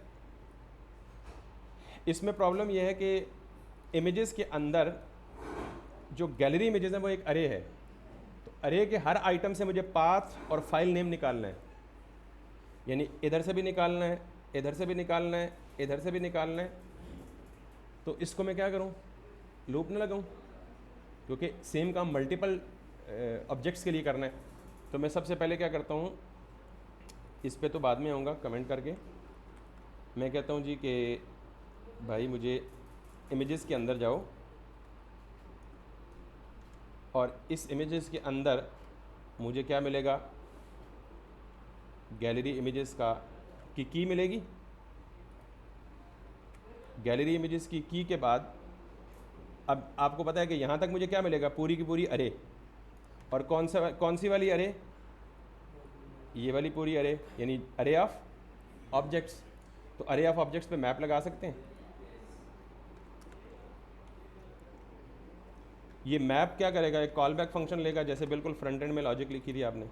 इसमें प्रॉब्लम यह है कि इमेजेस के अंदर जो गैलरी इमेजेस हैं वो एक अरे है, तो अरे के हर आइटम से मुझे पाथ और फाइल नेम निकालना है, यानी इधर से भी निकालना है, इधर से भी निकालना है, इधर से भी निकालना है। तो इसको मैं क्या करूं, लूप न लगाऊं, क्योंकि सेम काम मल्टीपल ऑब्जेक्ट्स के लिए करना है। तो मैं सबसे पहले क्या करता हूं, इस पे तो बाद में आऊँगा कमेंट करके, मैं कहता हूं जी कि भाई मुझे इमेजेस के अंदर जाओ और इस इमेजेस के अंदर मुझे क्या मिलेगा, गैलरी इमेजेस का की मिलेगी। गैलरी इमेजेस की के बाद अब आपको पता है कि यहाँ तक मुझे क्या मिलेगा, पूरी की पूरी अरे। और कौन सी वाली अरे, ये वाली पूरी अरे, यानी अरे ऑफ ऑब्जेक्ट्स। तो अरे ऑफ ऑब्जेक्ट्स पे मैप लगा सकते हैं। ये मैप क्या करेगा, एक कॉल बैक फंक्शन लेगा, जैसे बिल्कुल फ्रंट एंड में लॉजिक लिखी थी आपने,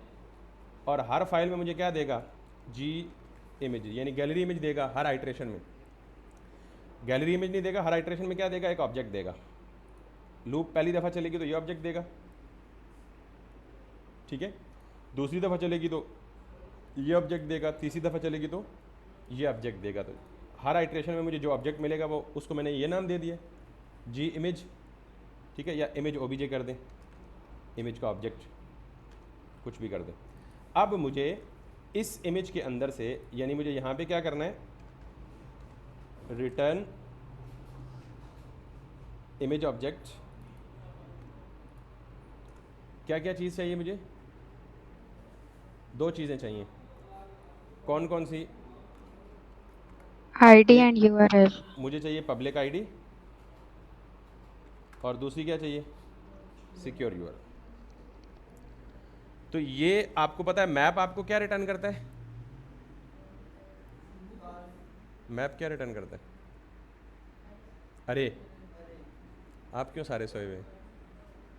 और हर फाइल में मुझे क्या देगा, जी इमेज, यानी गैलरी इमेज देगा हर आइट्रेशन में। गैलरी इमेज नहीं देगा, हर आइट्रेशन में क्या देगा, एक ऑब्जेक्ट देगा। लूप पहली दफ़ा चलेगी तो ये ऑब्जेक्ट देगा, ठीक है, दूसरी दफ़ा चलेगी तो ये ऑब्जेक्ट देगा, तीसरी दफ़ा चलेगी तो ये ऑब्जेक्ट देगा। तो हर आइट्रेशन में मुझे जो ऑब्जेक्ट मिलेगा वो, उसको मैंने ये नाम दे दिया, जी इमेज, ठीक है, या इमेज ओबीजे कर दें, इमेज का ऑब्जेक्ट कुछ भी कर दें। अब मुझे इस इमेज के अंदर से, यानी मुझे यहाँ पे क्या करना है, रिटर्न इमेज ऑब्जेक्ट। क्या क्या चीज़ चाहिए मुझे, दो चीज़ें चाहिए, कौन कौन सी, ID एक and URL। मुझे चाहिए पब्लिक आईडी, और दूसरी क्या चाहिए, सिक्योर यूआरएल। तो ये आपको पता है मैप आपको क्या रिटर्न करता है, मैप क्या रिटर्न करता है, अरे आप क्यों सारे सोए हुए।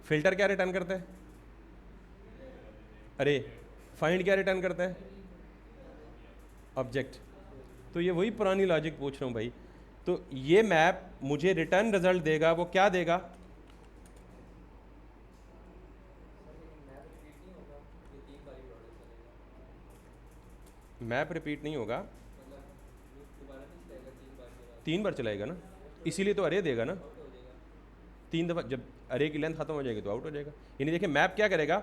फिल्टर क्या रिटर्न करता है, अरे फाइंड क्या रिटर्न करता है, ऑब्जेक्ट। तो ये वही पुरानी लॉजिक पूछ रहा हूँ भाई। तो ये मैप मुझे रिटर्न रिजल्ट देगा, वो क्या देगा, मैप रिपीट नहीं होगा, 3 बार चलाएगा ना, इसीलिए तो अरे देगा ना, 3 दफ़ा। जब अरे की लेंथ खत्म हो जाएगी तो आउट हो जाएगा। यानी देखिए मैप क्या करेगा,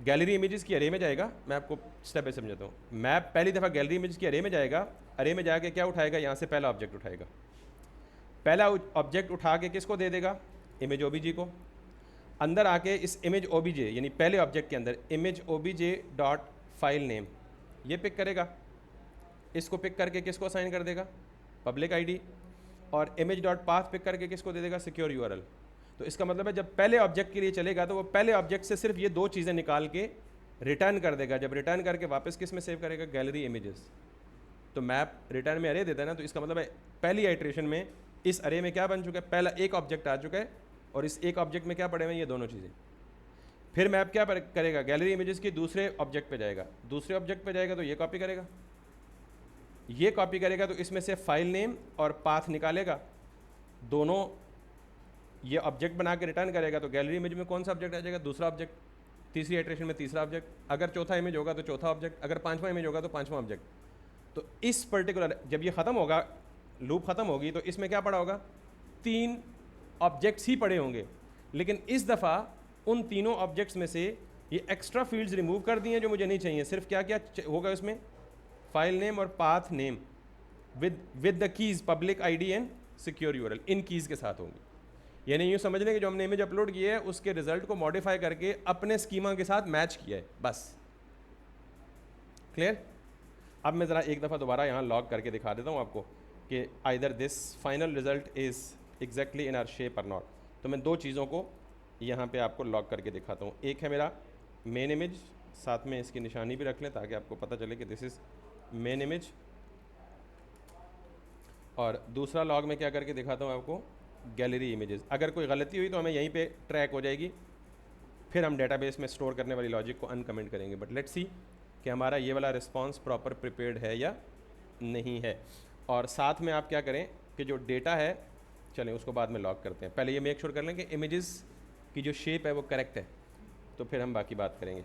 गैलरी इमेजेस की अरे में जाएगा, मैं आपको स्टेप बाय समझाता हूँ। मैप पहली दफ़ा गैलरी इमेजेस की अरे में जाएगा, अरे में जाके क्या उठाएगा, यहाँ से पहला ऑब्जेक्ट उठाएगा, पहला ऑब्जेक्ट उठा के किसको दे देगा, इमेज ओबीजे को। अंदर आके इस इमेज ओबीजे, यानी पहले ऑब्जेक्ट के अंदर image OBJ dot file name, ये पिक करेगा, इसको पिक करके किसको असाइन कर देगा, पब्लिक आईडी, और इमेज डॉट पाथ पिक करके किसको दे देगा, सिक्योर यूआरएल। तो इसका मतलब है जब पहले ऑब्जेक्ट के लिए चलेगा तो वो पहले ऑब्जेक्ट से सिर्फ ये दो चीज़ें निकाल के रिटर्न कर देगा। जब रिटर्न करके वापस किस में सेव करेगा, गैलरी इमेजेस। तो मैप रिटर्न में अरे देता है ना, तो इसका मतलब है पहली आइट्रेशन में इस अरे में क्या बन चुका है, पहला एक ऑब्जेक्ट आ चुका है, और इस एक ऑब्जेक्ट में क्या पड़े हुए हैं, ये दोनों चीज़ें। फिर मैप क्या करेगा, गैलरी इमेजेस की दूसरे ऑब्जेक्ट पे जाएगा, दूसरे ऑब्जेक्ट पे जाएगा तो ये कॉपी करेगा, ये कॉपी करेगा तो इसमें से फाइल नेम और पाथ निकालेगा, दोनों ये ऑब्जेक्ट बना के रिटर्न करेगा। तो गैलरी इमेज में कौन सा ऑब्जेक्ट आ जाएगा, दूसरा ऑब्जेक्ट, तीसरी इटरेशन में तीसरा ऑब्जेक्ट, अगर चौथा इमेज होगा तो चौथा ऑब्जेक्ट, अगर पांचवा इमेज होगा तो पांचवा ऑब्जेक्ट। तो इस पर्टिकुलर जब ये ख़त्म होगा, लूप ख़त्म होगी, तो इसमें क्या पड़ा होगा, 3 ऑब्जेक्ट्स ही पड़े होंगे। लेकिन इस दफ़ा उन तीनों ऑब्जेक्ट्स में से ये एक्स्ट्रा फील्ड्स रिमूव कर दिए जो मुझे नहीं चाहिए। सिर्फ क्या क्या होगा उसमें, फाइल नेम और path name with the keys public ID and secure URL, in keys के साथ होंगी। यानी यूँ समझ लें कि जो हमने इमेज अपलोड किया है उसके रिजल्ट को मॉडिफाई करके अपने स्कीमा के साथ मैच किया है, बस। क्लियर। अब मैं ज़रा एक दफ़ा दोबारा यहाँ लॉग करके दिखा देता हूँ आपको कि either this final result is exactly in are shape और नॉट। तो मैं दो चीज़ों को यहाँ पे आपको लॉग करके दिखाता हूँ। एक है मेन इमेज, साथ में इसकी निशानी भी रख लें ताकि आपको पता चले कि दिस इज़ मेन इमेज। और दूसरा लॉग में क्या करके दिखाता हूँ आपको, गैलरी इमेजेस। अगर कोई गलती हुई तो हमें यहीं पे ट्रैक हो जाएगी, फिर हम डेटाबेस में स्टोर करने वाली लॉजिक को अनकमेंट करेंगे। बट लेट्स सी कि हमारा ये वाला रिस्पॉन्स प्रॉपर प्रिपेयर्ड है या नहीं है। और साथ में आप क्या करें कि जो डेटा है, चलें उसको बाद में लॉग करते हैं, पहले ये मेक श्योर कर लें कि इमेजेस की जो शेप है वो करेक्ट है, तो फिर हम बाकी बात करेंगे।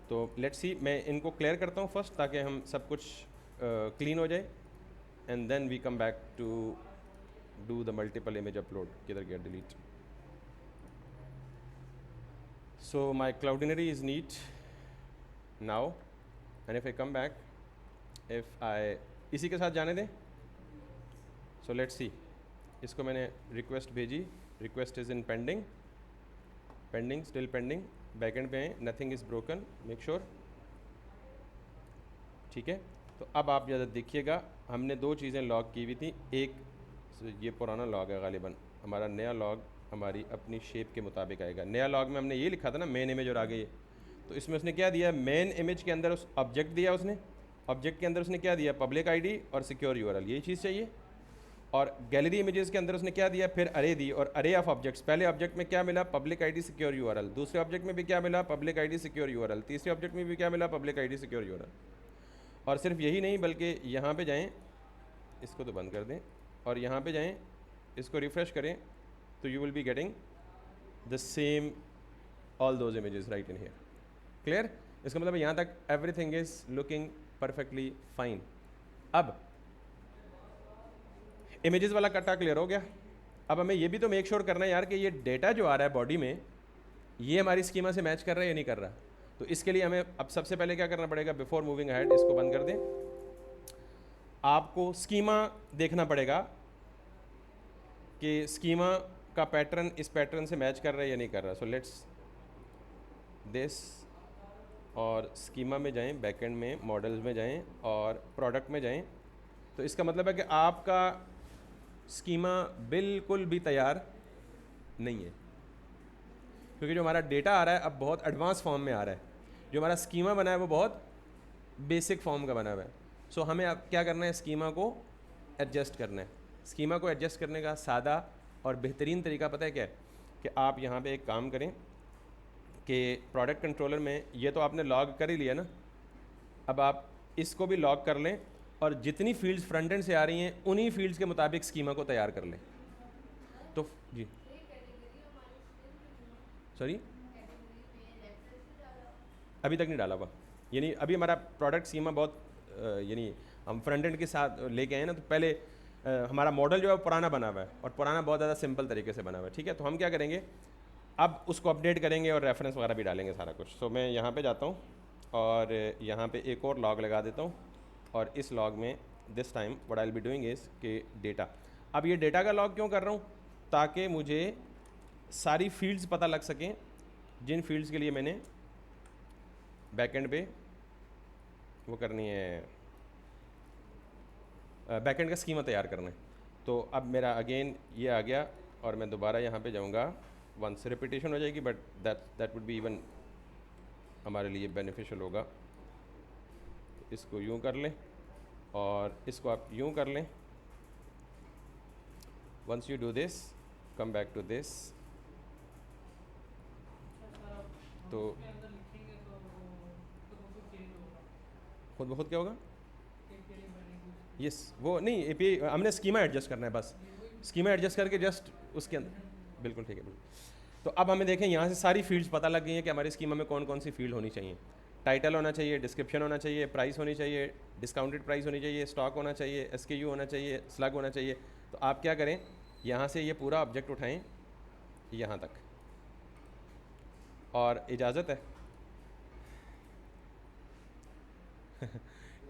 तो लेट्स सी, मैं इनको क्लियर करता हूँ फर्स्ट ताकि हम सब कुछ क्लीन हो जाए, and then we come back to do the multiple image upload. किधर गया delete. So my cloudinary is neat now, and if I come back, if I इसी के साथ जाने दें, so let's see, इसको मैंने रिक्वेस्ट भेजी, request is in pending, pending still pending, backend पे हैं, nothing is broken, make sure, ठीक है। तो अब आप ज़्यादा देखिएगा, हमने दो चीज़ें लॉग की हुई थी, एक ये पुराना लॉग है गालिबन, हमारा नया लॉग हमारी अपनी शेप के मुताबिक आएगा। नया लॉग में हमने ये लिखा था ना मेन इमेज और आगे ये, तो इसमें उसने क्या दिया, मेन इमेज के अंदर उस ऑब्जेक्ट दिया उसने, ऑब्जेक्ट के अंदर उसने क्या दिया, पब्लिक आईडी और सिक्योर यूआरएल, यही चीज़ चाहिए। और गैलरी इमेजेस के अंदर उसने क्या दिया, फिर अरे दी और अरे ऑफ ऑब्जेक्ट्स। पहले ऑब्जेक्ट में क्या मिला, पब्लिक आईडी सिक्योर यूआरएल, दूसरे ऑब्जेक्ट में भी क्या मिला, पब्लिक आईडी सिक्योर यूआरएल, तीसरे ऑब्जेक्ट में भी क्या मिला, पब्लिक आईडी सिक्योर यूआरएल। और सिर्फ यही नहीं बल्कि यहाँ पे जाएं, इसको तो बंद कर दें, और यहाँ पे जाएं, इसको रिफ़्रेश करें, तो you will be getting the same all those images right in here. Clear? इसका मतलब यहाँ तक everything is looking perfectly fine. अब इमेजेस वाला कट्टा क्लियर हो गया। अब हमें ये भी तो मेक श्योर करना है यार कि ये डेटा जो आ रहा है बॉडी में, ये हमारी स्कीमा से मैच कर रहा है या नहीं कर रहा। तो इसके लिए हमें अब सबसे पहले क्या करना पड़ेगा, बिफोर मूविंग अहेड, इसको बंद कर दें, आपको स्कीमा देखना पड़ेगा कि स्कीमा का पैटर्न इस पैटर्न से मैच कर रहा है या नहीं कर रहा। सो लेट्स दिस, और स्कीमा में जाएं, बैकएंड में मॉडल्स में जाएं और प्रोडक्ट में जाएं। तो इसका मतलब है कि आपका स्कीमा बिल्कुल भी तैयार नहीं है, क्योंकि जो हमारा डेटा आ रहा है अब बहुत एडवांस फॉर्म में आ रहा है, जो हमारा स्कीमा बना है वो बहुत बेसिक फॉर्म का बना हुआ है। सो हमें अब क्या करना है, स्कीमा को एडजस्ट करना है। स्कीमा को एडजस्ट करने का सादा और बेहतरीन तरीका पता है क्या है, कि आप यहाँ पे एक काम करें कि प्रोडक्ट कंट्रोलर में ये तो आपने लॉग कर ही लिया ना, अब आप इसको भी लॉग कर लें और जितनी फील्ड्स फ्रंट एंड से आ रही हैं उन्हीं फील्ड्स के मुताबिक स्कीमा को तैयार कर लें। तो जी सॉरी, अभी तक नहीं डाला हुआ, यानी अभी हमारा प्रोडक्ट स्कीमा बहुत यानी हम फ्रंट एंड के साथ लेके आए ना, तो पहले हमारा मॉडल जो है पुराना बना हुआ है, और पुराना बहुत ज़्यादा सिंपल तरीके से बना हुआ है, ठीक है। तो हम क्या करेंगे, अब उसको अपडेट करेंगे और रेफरेंस वगैरह भी डालेंगे सारा कुछ। सो मैं यहाँ पे जाता हूँ और यहाँ पे एक और लॉग लगा देता हूँ, और इस लॉग में this time what I will be doing is कि डेटा। अब ये डेटा का लॉग क्यों कर रहा हूँ, ताकि मुझे सारी फील्ड्स पता लग सकें जिन फील्ड्स के लिए मैंने बैकएंड पे वो करनी है, बैकएंड का स्कीमा तैयार करना है। तो अब मेरा अगेन ये आ गया, और मैं दोबारा यहाँ पे जाऊँगा, वंस रिपीटेशन हो जाएगी, but that would be even हमारे लिए बेनिफिशियल होगा। इसको यूँ कर लें और इसको आप यूँ कर लें। Once you do this, come back to this, तो खुद ब खुद क्या होगा, यस वो नहीं, एपीआई हमने स्कीमा एडजस्ट करना है, बस स्कीमा एडजस्ट करके जस्ट उसके अंदर, बिल्कुल ठीक है बिल्कुल। तो अब हमें देखें यहाँ से सारी फील्ड्स पता लग गई हैं कि हमारी स्कीमा में कौन कौन सी फील्ड होनी चाहिए। टाइटल होना चाहिए, डिस्क्रिप्शन होना चाहिए, प्राइस होनी चाहिए, डिस्काउंटेड प्राइस होनी चाहिए, स्टॉक होना चाहिए, एसकेयू होना चाहिए, स्लग होना चाहिए। तो आप क्या करें, यहाँ से ये पूरा ऑब्जेक्ट उठाएँ यहाँ तक, और इजाज़त है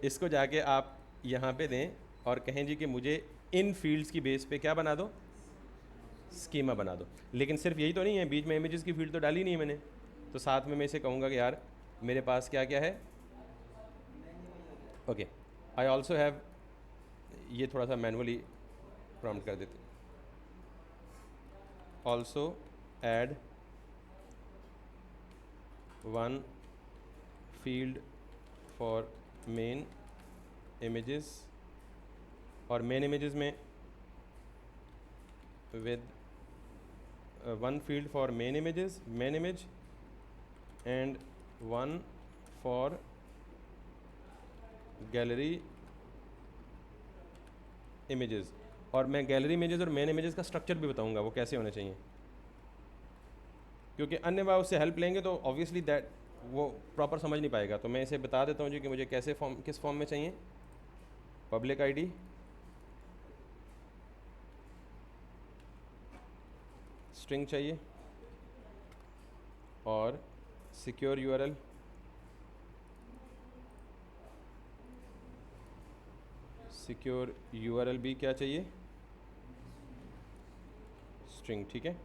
इसको जाके आप यहाँ पे दें और कहें जी कि मुझे इन फील्ड्स की बेस पे क्या बना दो, स्कीमा बना दो। लेकिन सिर्फ यही तो नहीं है, बीच में इमेजेस की फील्ड तो डाली नहीं है मैंने, तो साथ में मैं इसे कहूँगा कि यार मेरे पास क्या क्या है, ओके आई ऑल्सो हैव, ये थोड़ा सा मैनुअली प्रॉम्प्ट कर देते, also add one field for main images, और main images में with one field for main images, main image, and one for gallery images. और मैं गैलरी इमेजेस और मेन इमेजेस का स्ट्रक्चर भी बताऊंगा वो कैसे होने चाहिए, क्योंकि अन्य बार उससे हेल्प लेंगे तो ऑब्वियसली दैट वो प्रॉपर समझ नहीं पाएगा। तो मैं इसे बता देता हूँ जी कि मुझे कैसे फॉर्म, किस फॉर्म में चाहिए। पब्लिक आईडी, स्ट्रिंग चाहिए, और सिक्योर यूआरएल, सिक्योर यूआरएल भी क्या चाहिए, स्ट्रिंग, ठीक है।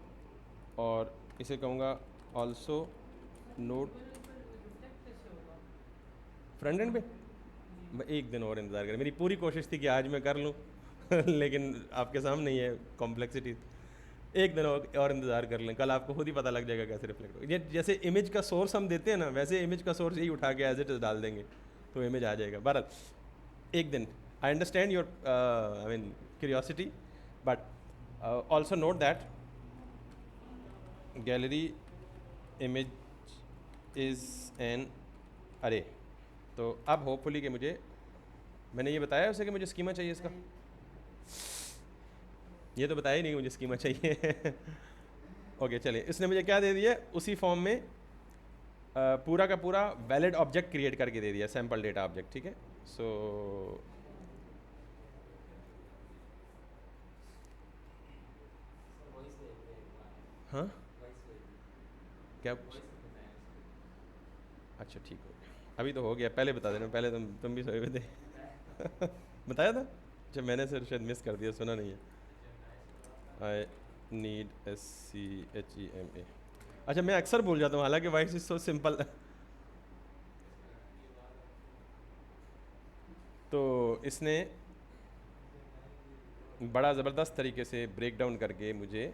और इसे कहूँगा ऑल्सो नोट फ्रंट एंड पे। मैं एक दिन और इंतज़ार करें, मेरी पूरी कोशिश थी कि आज मैं कर लूँ लेकिन आपके सामने ही है कॉम्प्लेक्सिटी। एक दिन और इंतज़ार कर लें, कल आपको खुद ही पता लग जाएगा कैसे रिफ्लेक्ट हो। ये जैसे इमेज का सोर्स हम देते हैं ना, वैसे इमेज का सोर्स यही उठा के एज इट इज़ डाल देंगे तो इमेज आ जाएगा। बहरहाल एक दिन, I understand your I mean curiosity, but also note that gallery image is an अरे। तो अब होपफुली कि मुझे, मैंने ये बताया उसे कि मुझे स्कीमा चाहिए इसका, ये तो बताया ही नहीं मुझे स्कीमा चाहिए ओके चलिए, इसने मुझे क्या दे दिया, उसी फॉर्म में पूरा का पूरा वैलिड ऑब्जेक्ट क्रिएट करके दे दिया, सैम्पल डेटा ऑब्जेक्ट, ठीक है। सो हाँ क्या, अच्छा ठीक हो गया, अभी तो हो गया, पहले बता देना, पहले तुम भी सोए हुए थे बताया था, अच्छा मैंने सर शायद मिस कर दिया, सुना नहीं है। आई नीड SCHEMA, अच्छा मैं अक्सर भूल जाता हूँ, हालांकि वाइस इज सो सिंपल तो इसने बड़ा ज़बरदस्त तरीके से ब्रेक डाउन करके मुझे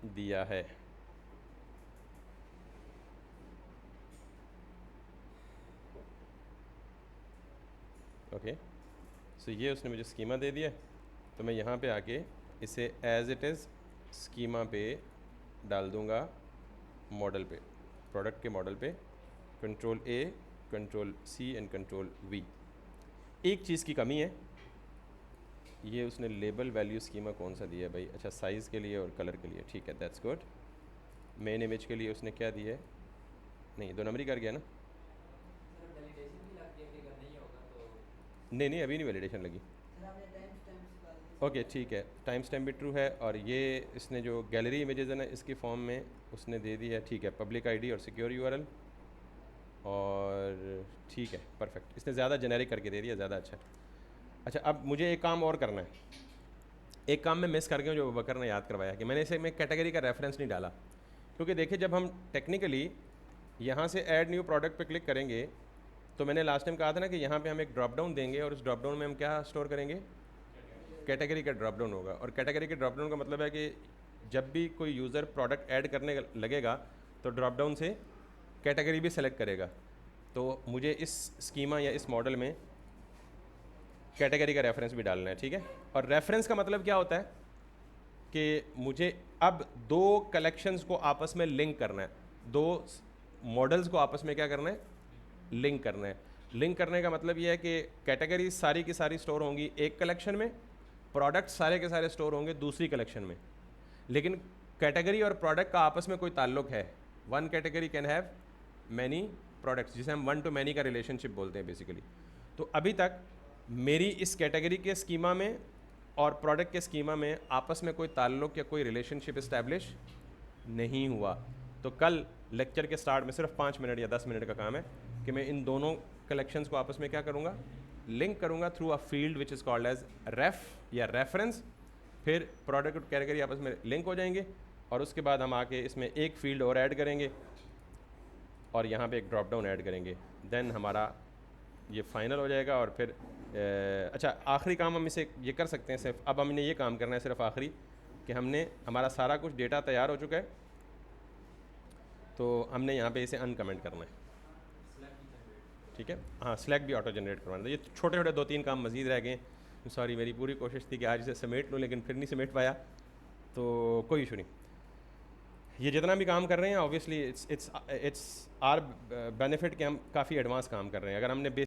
दिया है। ओके सो ये उसने मुझे स्कीमा दे दिया, तो मैं यहाँ पे आके इसे एज इट इज़ स्कीमा पे डाल दूँगा, मॉडल पे, प्रोडक्ट के मॉडल पे, control A, control C and control V। एक चीज़ की कमी है, ये उसने लेबल वैल्यू स्कीमा कौन सा दिया है भाई, अच्छा साइज़ के लिए और कलर के लिए, ठीक है दैट्स गुड। मेन इमेज के लिए उसने क्या दिया है, नहीं 2 नंबर ही कर गया ना, नहीं अभी नहीं वैलिडेशन लगी, ओके ठीक है, टाइम स्टैम्प भी ट्रू है। और ये इसने जो गैलरी इमेजेस है ना, इसकी फॉर्म में उसने दे दी है, ठीक है, पब्लिक आईडी और सिक्योर यूआरएल, और ठीक है परफेक्ट, इसने ज़्यादा जेनेरिक करके दे दिया, ज़्यादा अच्छा। अच्छा अब मुझे एक काम और करना है, एक काम मैं मिस कर गया जो बकर ने याद करवाया, कि मैंने इसे में कैटेगरी का रेफरेंस नहीं डाला, क्योंकि देखिए जब हम टेक्निकली यहाँ से ऐड न्यू प्रोडक्ट पे क्लिक करेंगे, तो मैंने लास्ट टाइम कहा था ना कि यहाँ पे हम एक ड्रॉप डाउन देंगे, और उस ड्रॉप डाउन में हम क्या स्टोर करेंगे, कैटेगरी का ड्रॉप डाउन होगा। और कैटेगरी के ड्रॉप डाउन का मतलब है कि जब भी कोई यूज़र प्रोडक्ट ऐड करने लगेगा तो ड्रॉप डाउन से कैटेगरी भी सेलेक्ट करेगा। तो मुझे इस स्कीमा या इस मॉडल में कैटेगरी का रेफरेंस भी डालना है, ठीक है। और रेफरेंस का मतलब क्या होता है कि मुझे अब 2 कलेक्शंस को आपस में लिंक करना है, 2 मॉडल्स को आपस में क्या करना है, लिंक करना है। लिंक करने का मतलब ये है कि कैटेगरी सारी की सारी स्टोर होंगी एक कलेक्शन में, प्रोडक्ट सारे के सारे स्टोर होंगे दूसरी कलेक्शन में, लेकिन कैटेगरी और प्रोडक्ट का आपस में कोई ताल्लुक है। One category can have many products, जिसे हम 1 to many का रिलेशनशिप बोलते हैं बेसिकली। तो अभी तक मेरी इस कैटेगरी के स्कीमा में और प्रोडक्ट के स्कीमा में आपस में कोई ताल्लुक या कोई रिलेशनशिप इस्टेब्लिश नहीं हुआ। तो कल लेक्चर के स्टार्ट में सिर्फ 5 मिनट या 10 मिनट का काम है कि मैं इन दोनों कलेक्शंस को आपस में क्या करूँगा, लिंक करूँगा through a field which is called as ref या रेफरेंस। फिर प्रोडक्ट और कैटेगरी आपस में लिंक हो जाएंगे, और उसके बाद हम आके इसमें एक फील्ड और ऐड करेंगे और यहाँ पे एक ड्रॉप डाउन ऐड करेंगे, देन हमारा ये फाइनल हो जाएगा। और फिर अच्छा आखिरी काम हम इसे ये कर सकते हैं सिर्फ, अब हमने ये काम करना है सिर्फ आखिरी, कि हमने हमारा सारा कुछ डेटा तैयार हो चुका है, तो हमने यहाँ पे इसे अनकमेंट करना है। ठीक है। हाँ, स्लैक भी ऑटो जनरेट करवाना था। ये छोटे छोटे 2-3 काम मज़ीद रह गए। सॉरी, मेरी पूरी कोशिश थी कि आज इसे समेट लूँ, लेकिन फिर नहीं समेट पाया, तो कोई इशू नहीं। ये जितना भी काम कर रहे हैं ऑब्वियसली इट्स आर बेनिफिट कि हम काफ़ी एडवांस काम कर रहे हैं। अगर हमने